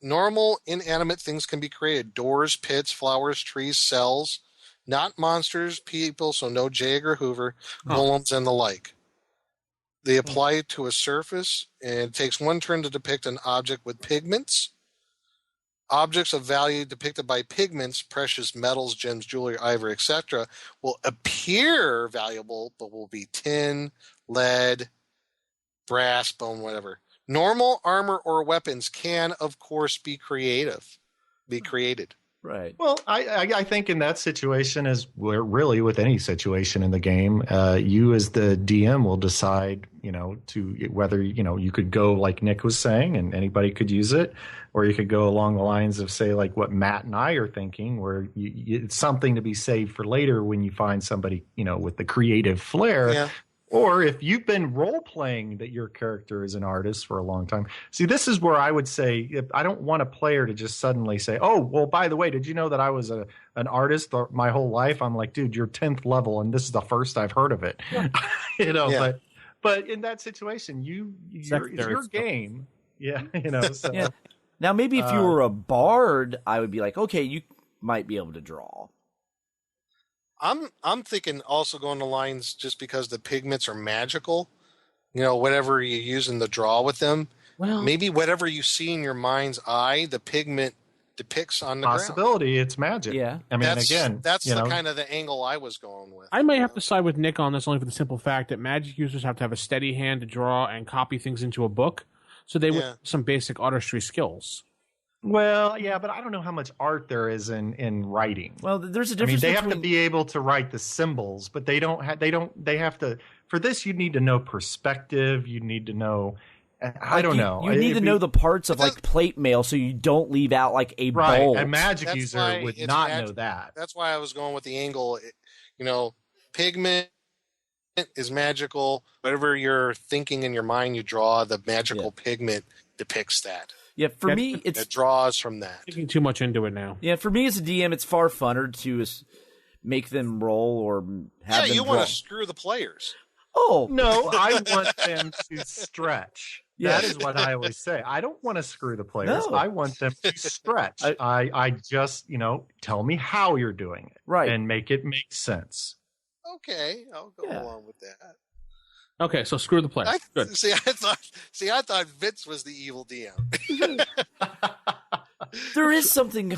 H: normal inanimate things can be created: doors, pits, flowers, trees, cells. Not monsters, people, so no Jag or Hoover, golems, and the like. They apply it to a surface, and it takes one turn to depict an object with pigments. Objects of value depicted by pigments, precious metals, gems, jewelry, ivory, etc., will appear valuable, but will be tin, lead, brass, bone, whatever. Normal armor or weapons can, of course, be created.
F: Right.
G: Well, I think in that situation, as we're really with any situation in the game, you as the DM will decide, to whether, you could go like Nick was saying and anybody could use it, or you could go along the lines of, say, like what Matt and I are thinking, where it's something to be saved for later when you find somebody, with the creative flair.
H: Yeah.
G: Or if you've been role-playing that your character is an artist for a long time. See, this is where I would say, I don't want a player to just suddenly say, oh, well, by the way, did you know that I was an artist my whole life? I'm like, dude, you're 10th level, and this is the first I've heard of it. Yeah. But in that situation, it's your game. Yeah, So.
F: Yeah. Now, maybe if you were a bard, I would be like, okay, you might be able to draw.
H: I'm thinking also going to lines just because the pigments are magical. Whatever you use in the draw with them. Well, maybe whatever you see in your mind's eye, the pigment depicts on the
G: possibility.
H: ground.
G: It's magic.
F: Yeah.
G: I mean,
H: that's the kind of the angle I was going with.
E: I might have to side with Nick on this only for the simple fact that magic users have to have a steady hand to draw and copy things into a book. So they would have some basic artistry skills.
G: Well, yeah, but I don't know how much art there is in writing.
F: Well, there's a difference.
G: They have to be able to write the symbols, but they have to. For this, you need to know perspective. You need to know. I don't know.
F: You need to know the parts of like plate mail, so you don't leave out like a bolt.
G: A magic user would not know that.
H: That's why I was going with the angle. Pigment is magical. Whatever you're thinking in your mind, you draw. The magical pigment depicts that.
F: Yeah, for me, it
H: draws from that.
E: Thinking too much into it now.
F: Yeah, for me as a DM, it's far funner to make them roll or have them
H: you
F: draw.
H: Want to screw the players.
F: Oh.
G: No, I want them to stretch. That is what I always say. I don't want to screw the players.
F: No.
G: I want them to stretch. I just, tell me how you're doing it.
F: Right.
G: And make it make sense.
H: Okay, I'll go along with that.
E: Okay, so screw the players. Good.
H: I thought Vince was the evil DM.
F: There is something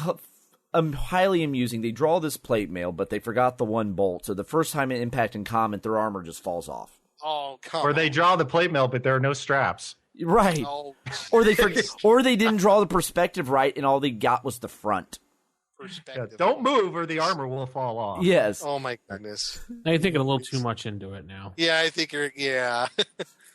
F: highly amusing. They draw this plate mail, but they forgot the one bolt. So the first time it impacts and comment, their armor just falls off.
H: Oh, come on.
G: Or they draw the plate mail, but there are no straps.
F: Right.
H: Oh.
F: Or they forget, or they didn't draw the perspective right, and all they got was the front.
G: Yeah, don't move, or the armor will fall off.
F: Yes.
H: Oh my goodness.
E: Now you're thinking a little too much into it now.
H: Yeah, I think you're. Yeah.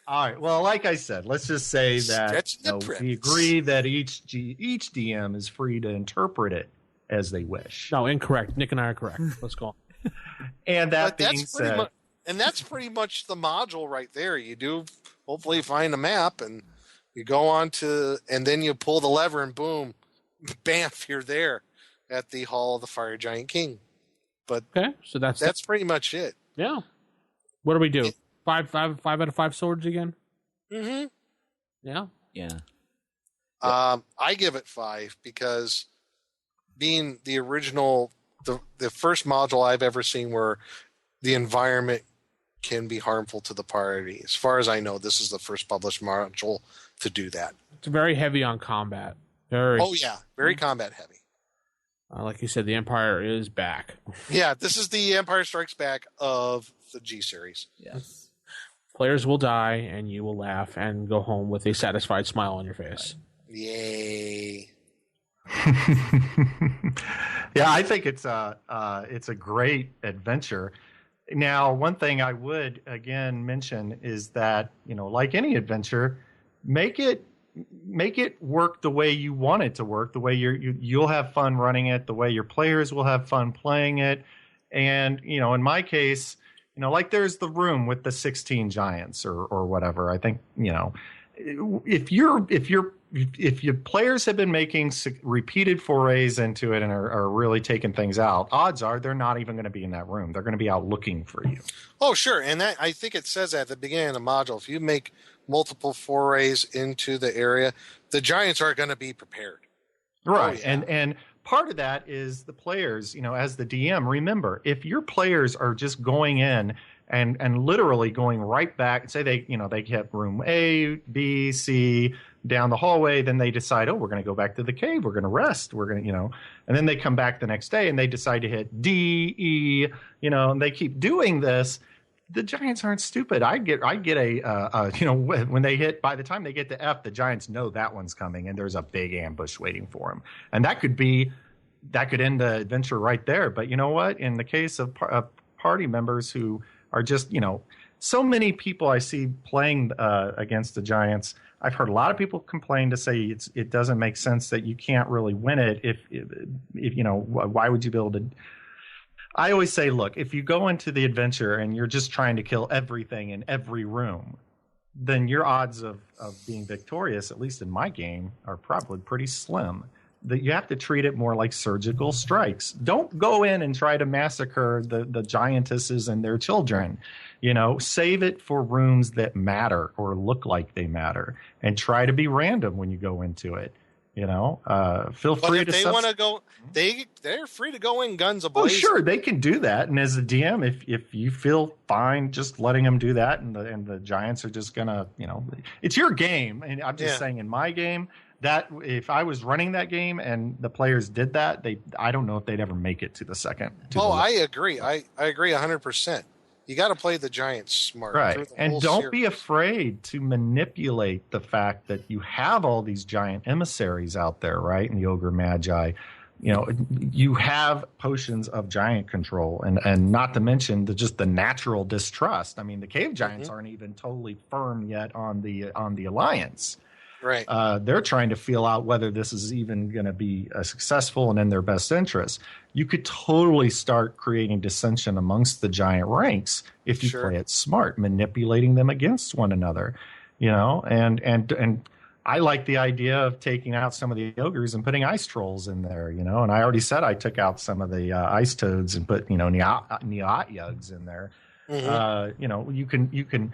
G: All right. Well, like I said, let's just say that we agree that each DM is free to interpret it as they wish.
E: No, incorrect. Nick and I are correct. Let's go on.
G: And that being said,
H: and that's pretty much the module right there. You do hopefully find a map, and you go on to, and then you pull the lever, and boom, bam, you're there at the Hall of the Fire Giant King. But
E: okay, so that's
H: pretty much it.
E: Yeah. What do we do? Five out of 5 swords again?
H: Mm-hmm.
E: Yeah.
F: Yeah.
H: I give it 5 because being the original, the first module I've ever seen where the environment can be harmful to the party. As far as I know, this is the first published module to do that.
E: It's very heavy on combat. Very.
H: Oh yeah, very combat heavy.
E: Like you said, the Empire is back.
H: Yeah, this is the Empire Strikes Back of the G series.
F: Yes.
E: Players will die, and you will laugh and go home with a satisfied smile on your face.
H: Yay!
G: Yeah, I think it's a great adventure. Now, one thing I would again mention is that, like any adventure, make it work the way you want it to work, the way you'll have fun running it, the way your players will have fun playing it. And, in my case, like there's the room with the 16 giants or whatever. I think, if your players have been making repeated forays into it and are really taking things out, odds are they're not even going to be in that room. They're going to be out looking for you.
H: Oh, sure. And that, I think it says at the beginning of the module, if you make multiple forays into the area, the giants are going to be prepared.
G: Right.
H: Oh, yeah.
G: And part of that is the players, as the DM, remember, if your players are just going in and literally going right back, say they hit room A, B, C, down the hallway, then they decide, we're going to go back to the cave, we're going to rest, we're going to, and then they come back the next day and they decide to hit D, E, and they keep doing this. The giants aren't stupid. I get when they hit, by the time they get to F, the giants know that one's coming and there's a big ambush waiting for them. And that could end the adventure right there. But you know what? In the case of party members who are just, so many people I see playing against the giants, I've heard a lot of people complain to say it doesn't make sense that you can't really win it if why would you be able to? I always say, look, if you go into the adventure and you're just trying to kill everything in every room, then your odds of being victorious, at least in my game, are probably pretty slim. That you have to treat it more like surgical strikes. Don't go in and try to massacre the giantesses and their children. Save it for rooms that matter or look like they matter, and try to be random when you go into it. Feel free to.
H: If they want to go, they're free to go in guns a-blazing.
G: Oh, sure, they can do that. And as a DM, if you feel fine just letting them do that, and the giants are just gonna, it's your game. And I'm just saying, in my game, that if I was running that game and the players did that, I don't know if they'd ever make it to the second.
H: I agree. I agree 100%. You got to play the giants smart.
G: Right. And don't be afraid to manipulate the fact that you have all these giant emissaries out there, right? And the Ogre Magi. You have potions of giant control, and not to mention the natural distrust. I mean, the cave giants aren't even totally firm yet on the alliance.
H: Right.
G: They're trying to feel out whether this is even going to be successful and in their best interest. You could totally start creating dissension amongst the giant ranks if you play it smart, manipulating them against one another. And I like the idea of taking out some of the ogres and putting ice trolls in there. And I already said I took out some of the ice toads and put Neot-yugs in there. Mm-hmm. You can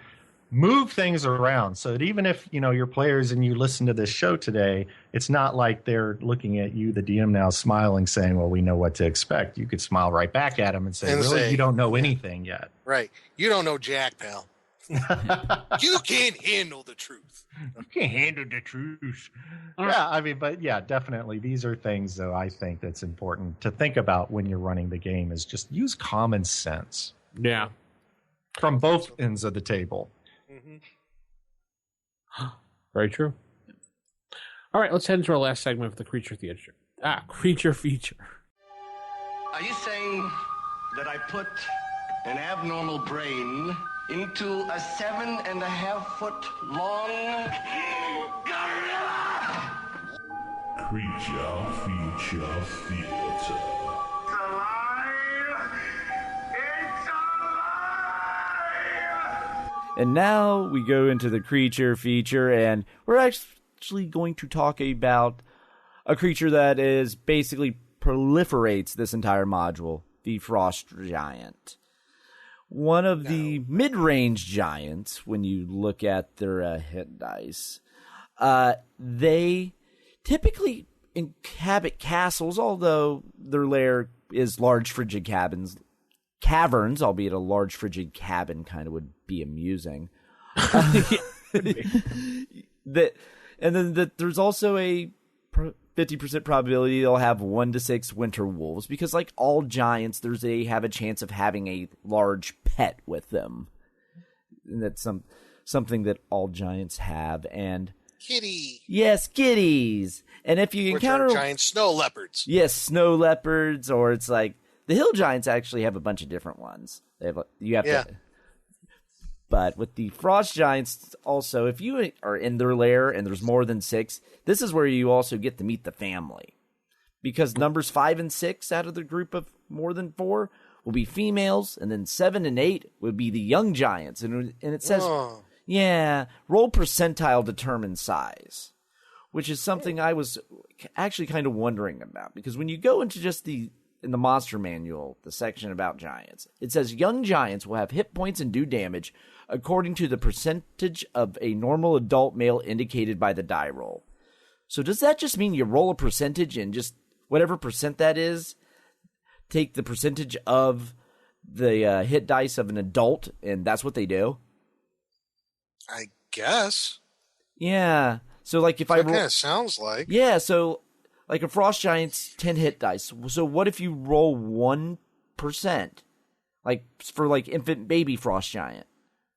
G: move things around so that even if your players and you listen to this show today, it's not like they're looking at you, the DM, now smiling, saying, well, we know what to expect. You could smile right back at them and say, really, you don't know anything yet.
H: Right. You don't know jack, pal. You can't handle the truth.
G: You can't handle the truth. Yeah, I mean, but yeah, definitely these are things that I think that's important to think about when you're running the game, is just use common sense.
E: Yeah.
G: From both ends of the table.
E: Very true. All right, let's head into our last segment of the creature feature. Creature feature.
J: Are you saying that I put an abnormal brain into a 7.5-foot long gorilla?
C: Creature feature theater.
F: And now we go into the creature feature, and we're actually going to talk about a creature that is basically proliferates this entire module, the Frost Giant. One of the mid-range giants, when you look at their hit dice, they typically inhabit castles, although their lair is large frigid caverns, albeit a large frigid cabin kind of would be amusing. There's also a 50% probability they'll have 1 to 6 winter wolves, because like all giants, they have a chance of having a large pet with them. And that's something that all giants have. And
H: kitty.
F: Yes, kitties. And if you encounter
H: giant snow leopards.
F: Yes, snow leopards, or it's like the hill giants actually have a bunch of different ones. But with the frost giants, also, if you are in their lair and there's more than 6, this is where you also get to meet the family. Because numbers 5 and 6 out of the group of more than 4 will be females, and then 7 and 8 would be the young giants. And it says, roll percentile determine size, which is something I was actually kind of wondering about. Because when you go into just in the monster manual, the section about giants, it says young giants will have hit points and do damage according to the percentage of a normal adult male indicated by the die roll. So does that just mean you roll a percentage and just whatever percent that is, take the percentage of the hit dice of an adult, and that's what they do?
H: I guess.
F: Yeah. So like if I roll...
H: kind of sounds like.
F: Yeah, so like a frost giant's 10 hit dice. So what if you roll 1%? Like for like infant baby frost giant.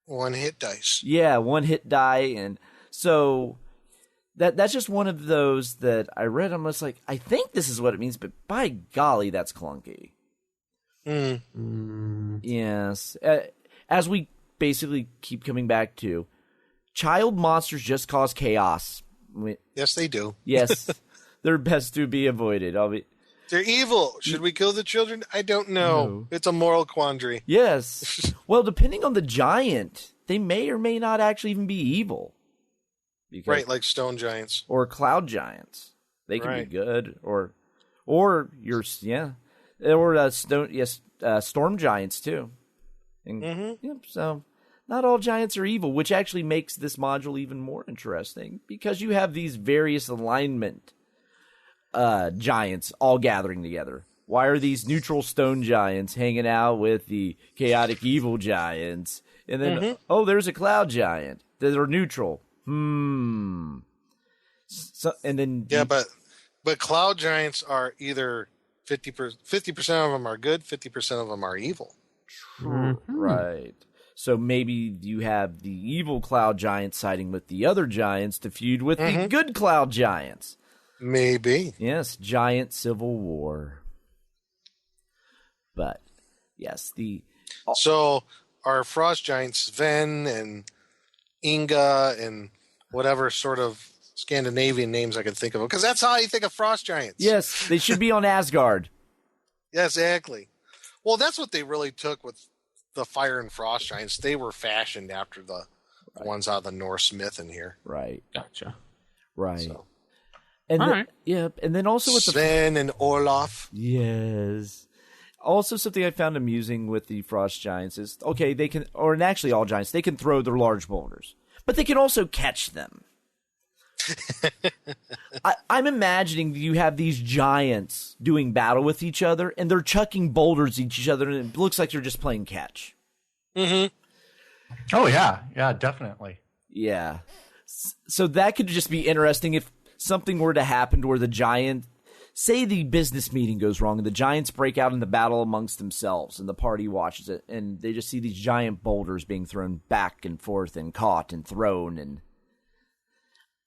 H: 1 hit dice.
F: Yeah, 1 hit die. And so that's just one of those that I read. I'm just like, I think this is what it means, but by golly, that's clunky. Yes. As we basically keep coming back to, child monsters just cause chaos.
H: Yes, they do.
F: Yes. They're best to be avoided.
H: They're evil. Should we kill the children? I don't know. No. It's a moral quandary.
F: Yes. Well, depending on the giant, they may or may not actually even be evil.
H: Right, like stone giants.
F: Or cloud giants. They can be good. Or storm giants too. And, so not all giants are evil, which actually makes this module even more interesting, because you have these various alignment giants all gathering together. Why are these neutral stone giants hanging out with the chaotic evil giants? And then, there's a cloud giant that are neutral. So, and then
H: but cloud giants are either 50% of them are good, 50% of them are evil.
F: True. Right. So maybe you have the evil cloud giants siding with the other giants to feud with the good cloud giants.
H: Maybe.
F: Yes, giant civil war. But, yes,
H: So, are frost giants Sven and Inga and whatever sort of Scandinavian names I can think of? Because that's how you think of frost giants.
F: Yes, they should be on Asgard.
H: Yeah, exactly. Well, that's what they really took with the fire and frost giants. They were fashioned after the ones out of the Norse myth in here.
F: Right.
E: Gotcha.
F: Right.
E: So.
F: And and then also with
H: Sven and Olaf.
F: Yes. Also, something I found amusing with the frost giants is, they can, and actually all giants, they can throw their large boulders, but they can also catch them. I'm imagining you have these giants doing battle with each other, and they're chucking boulders at each other, and it looks like they're just playing catch.
G: Oh, yeah. Yeah, definitely.
F: Yeah. So that could just be interesting if something were to happen to where the giant, say the business meeting goes wrong and the giants break out in the battle amongst themselves and the party watches it and they just see these giant boulders being thrown back and forth and caught and thrown and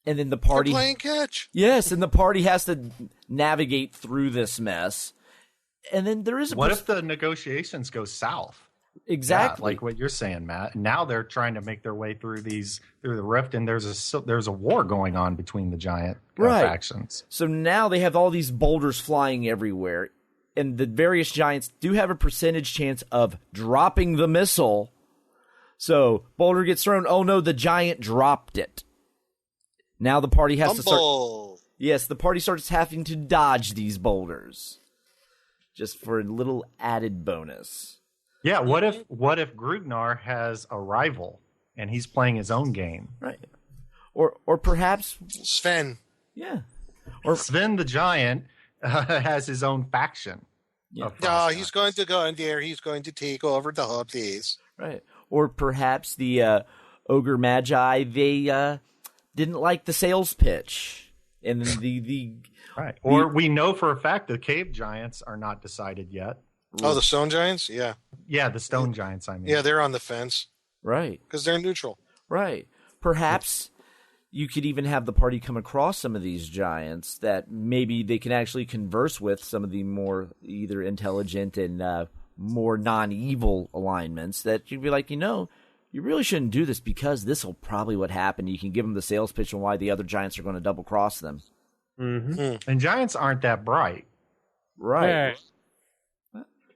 F: then the party...
H: They're playing catch.
F: Yes, and the party has to navigate through this mess. And then there is...
G: What if the negotiations go south?
F: Exactly.
G: Yeah, like what you're saying, Matt. Now they're trying to make their way through the rift, and there's a war going on between the giant factions.
F: So now they have all these boulders flying everywhere, and the various giants do have a percentage chance of dropping the missile. So boulder gets thrown. Oh no, the giant dropped it. Now the party has to start. Yes, the party starts having to dodge these boulders, just for a little added bonus.
G: Yeah, what if Grugnar has a rival and he's playing his own game?
F: Right. Or perhaps
H: Sven.
F: Yeah.
G: Or Sven the giant has his own faction.
H: Yeah. He's going to go in there. He's going to take over the whole place.
F: Right. Or perhaps the ogre magi, they didn't like the sales pitch. And the
G: right. Or we know for a fact the cave giants are not decided yet.
H: Oh, the stone giants? Yeah.
G: Yeah, the stone giants, I mean.
H: Yeah, they're on the fence.
F: Right.
H: Because they're neutral.
F: Right. Perhaps you could even have the party come across some of these giants that maybe they can actually converse with, some of the more either intelligent and more non-evil alignments, that you'd be like, you really shouldn't do this because this will probably what happen. You can give them the sales pitch on why the other giants are going to double cross them.
G: Mm-hmm. And giants aren't that bright.
F: Right.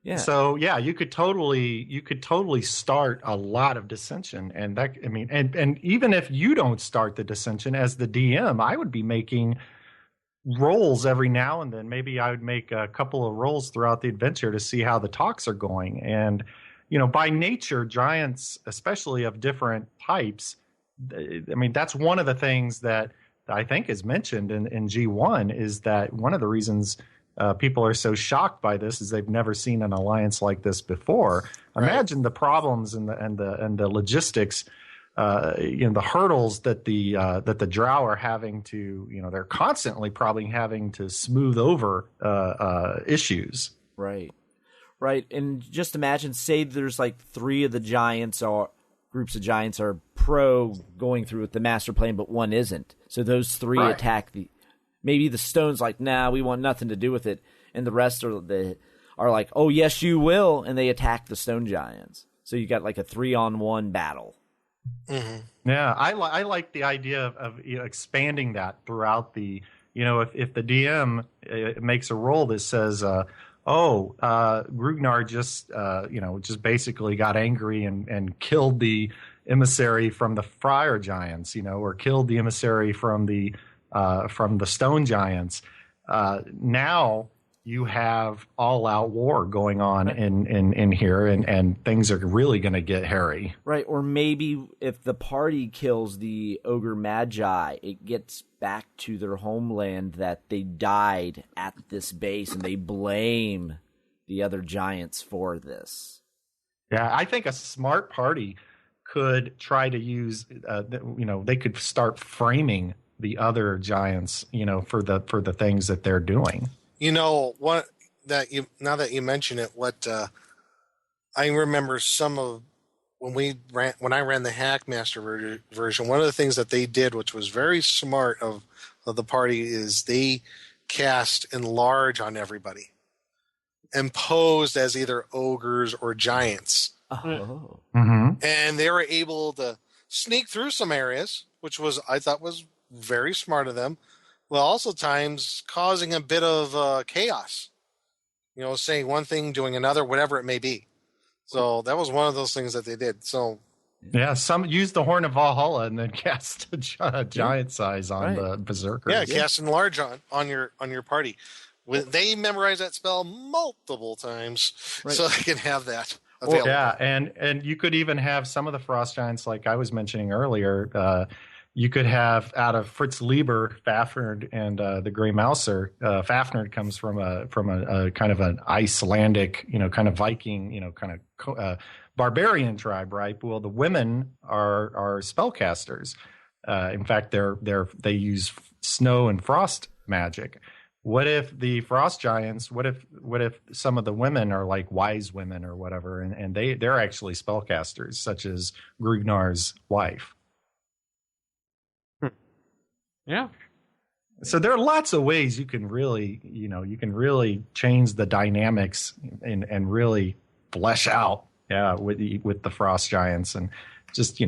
F: Yeah.
G: So you could totally start a lot of dissension, and that, I mean, and even if you don't start the dissension as the DM, I would be making rolls every now and then. Maybe I would make a couple of rolls throughout the adventure to see how the talks are going. And by nature, giants, especially of different types, I mean, that's one of the things that I think is mentioned in G1, is that one of the reasons people are so shocked by this is they've never seen an alliance like this before. Right. Imagine the problems and the logistics, the hurdles that the Drow are having to, they're constantly probably having to smooth over issues.
F: Right. Right. And just imagine, say there's like 3 of the giants or groups of giants are pro going through with the master plan, but one isn't. So those 3 attack maybe the stone's like, nah, we want nothing to do with it. And the rest are like, oh, yes, you will. And they attack the stone giants. So you got like a 3-on-1 battle.
G: Mm-hmm. Yeah, I like the idea of expanding that throughout the, if the DM makes a roll that says, Grugnar just basically got angry and killed the emissary from the Friar Giants, or killed the emissary from the stone giants. Now you have all-out war going on in here, and things are really going to get hairy.
F: Right, or maybe if the party kills the ogre magi, it gets back to their homeland that they died at this base, and they blame the other giants for this.
G: Yeah, I think a smart party could try to use, they could start framing the other giants, for the things that they're doing.
H: Now that you mention it, what I remember some of when I ran the Hackmaster version, one of the things that they did, which was very smart of the party, is they cast enlarge on everybody and posed as either ogres or giants.
F: Oh.
G: Mm-hmm.
H: And they were able to sneak through some areas, which I thought was very smart of them, while also times causing a bit of chaos. Saying one thing, doing another, whatever it may be. So that was one of those things that they did. So
G: yeah, some use the Horn of Valhalla and then cast a giant size on the berserkers.
H: Yeah, cast enlarge on your party. They memorize that spell multiple times, so they can have that available.
G: Yeah, and you could even have some of the frost giants, like I was mentioning earlier. You could have, out of Fritz Lieber, Fafnir, and the Grey Mouser. Fafnir comes from a kind of an Icelandic, kind of Viking, kind of barbarian tribe, right? Well, the women are spellcasters. In fact, they use snow and frost magic. What if the frost giants? What if some of the women are like wise women or whatever, and they're actually spellcasters, such as Grugnar's wife?
E: Yeah.
G: So there are lots of ways you can really, change the dynamics and really flesh out, with the frost giants. And just,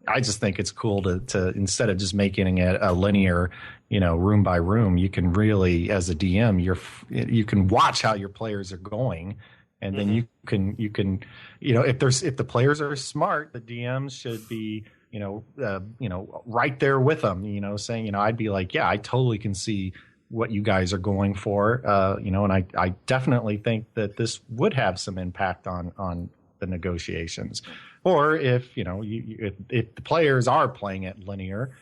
G: I just think it's cool to instead of just making it a linear, room by room, you can really, as a DM, you can watch how your players are going. And then you can, if the players are smart, the DMs should be, right there with them, saying, I'd be like, yeah, I totally can see what you guys are going for, and I definitely think that this would have some impact on the negotiations. Or if, if the players are playing it linear,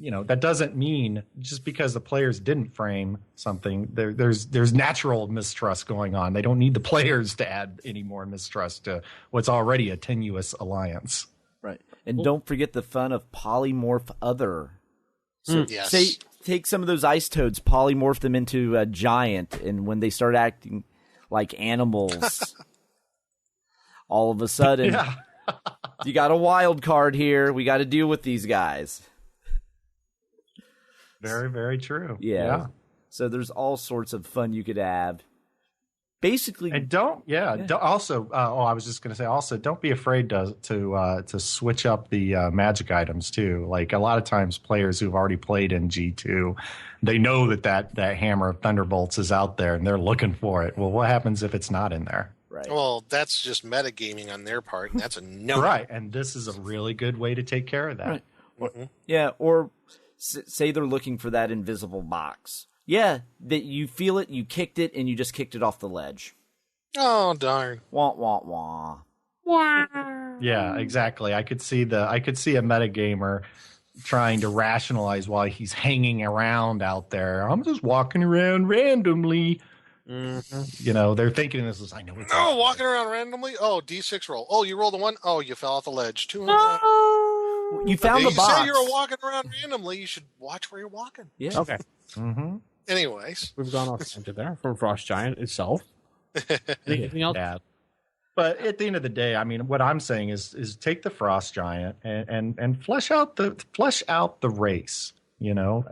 G: that doesn't mean just because the players didn't frame something, there's natural mistrust going on. They don't need the players to add any more mistrust to what's already a tenuous alliance.
F: Right. And don't forget the fun of polymorph other. So
H: Yes.
F: say take some of those ice toads, polymorph them into a giant, and when they start acting like animals, all of a sudden, you got a wild card here. We got to deal with these guys.
G: Very, very true.
F: Yeah. So there's all sorts of fun you could have. Basically,
G: and also, I was just going to say, also, don't be afraid to switch up the magic items too. Like a lot of times, players who've already played in G2, they know that hammer of thunderbolts is out there, and they're looking for it. Well, what happens if it's not in there?
F: Right.
H: Well, that's just metagaming on their part, and that's a no.
G: Right, and this is a really good way to take care of that.
F: Right. Yeah, or say they're looking for that invisible box. Yeah, that you feel it, you kicked it, and you just kicked it off the ledge.
H: Oh, darn.
F: Wah, wah, wah.
G: Yeah, exactly. I could see a metagamer trying to rationalize why he's hanging around out there. I'm just walking around randomly. Mm-hmm. You know, they're thinking this is, I know it's
H: walking around randomly? Oh, D6 roll. Oh, you rolled a 1? Oh, you fell off the ledge. 2.
F: You found the box.
H: You say you're walking around randomly. You should watch where you're walking.
F: Yeah.
E: Okay.
G: Mm-hmm.
H: Anyways.
E: We've gone off tangent there from Frost Giant itself. Anything else?
G: Yeah. But at the end of the day, I mean, what I'm saying is take the Frost Giant and flesh out the race. You know,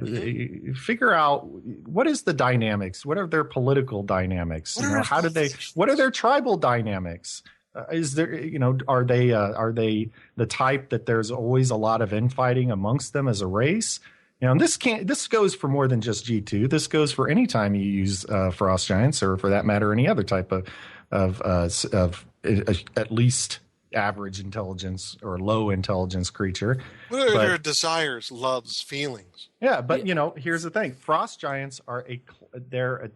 G: figure out what is the dynamics. What are their political dynamics? What are their tribal dynamics? Is there, are they the type that there's always a lot of infighting amongst them as a race? You know, and this goes for more than just G2. This goes for any time you use Frost Giants, or for that matter, any other type of at least average intelligence or low intelligence creature.
H: What are their desires, loves, feelings?
G: Yeah, but here's the thing: Frost Giants are they're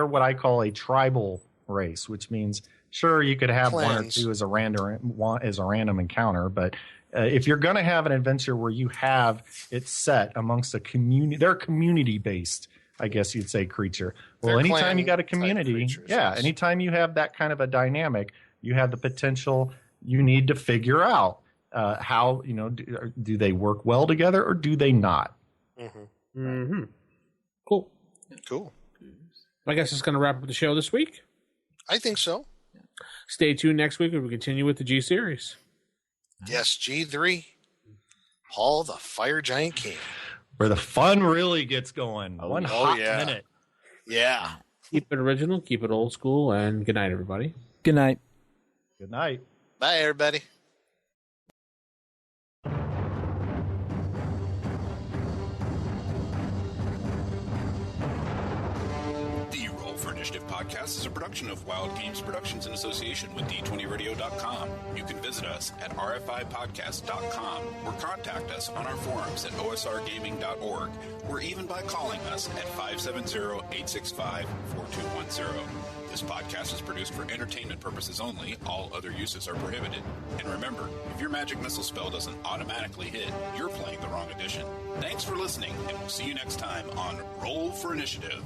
G: what I call a tribal race, which means sure you could have
H: Clans.
G: one or two as a random encounter, but if you're going to have an adventure where you have it set amongst a community, they're community based, I guess you'd say, creature. Well,
H: They're
G: anytime you got a community,
H: creatures,
G: yes. Anytime you have that kind of a dynamic, you have the potential. You need to figure out how do they work well together or do they not?
H: Mm-hmm.
E: Mm-hmm. Cool. I guess it's going to wrap up the show this week.
H: I think so.
E: Stay tuned next week when we continue with the G series.
H: Yes, G3. Paul the Fire Giant King.
G: Where the fun really gets going. One hot
H: yeah.
G: minute.
H: Yeah.
E: Keep it original, keep it old school, and good night, everybody.
F: Good night.
G: Good night.
H: Bye, everybody.
C: The Roll for Initiative podcast is a production of Wild Games Productions in association with D20Radio.com. You can visit us at rfipodcast.com or contact us on our forums at osrgaming.org or even by calling us at 570-865-4210. This podcast is produced for entertainment purposes only. All other uses are prohibited. And remember, if your magic missile spell doesn't automatically hit, you're playing the wrong edition. Thanks for listening, and we'll see you next time on Roll for Initiative.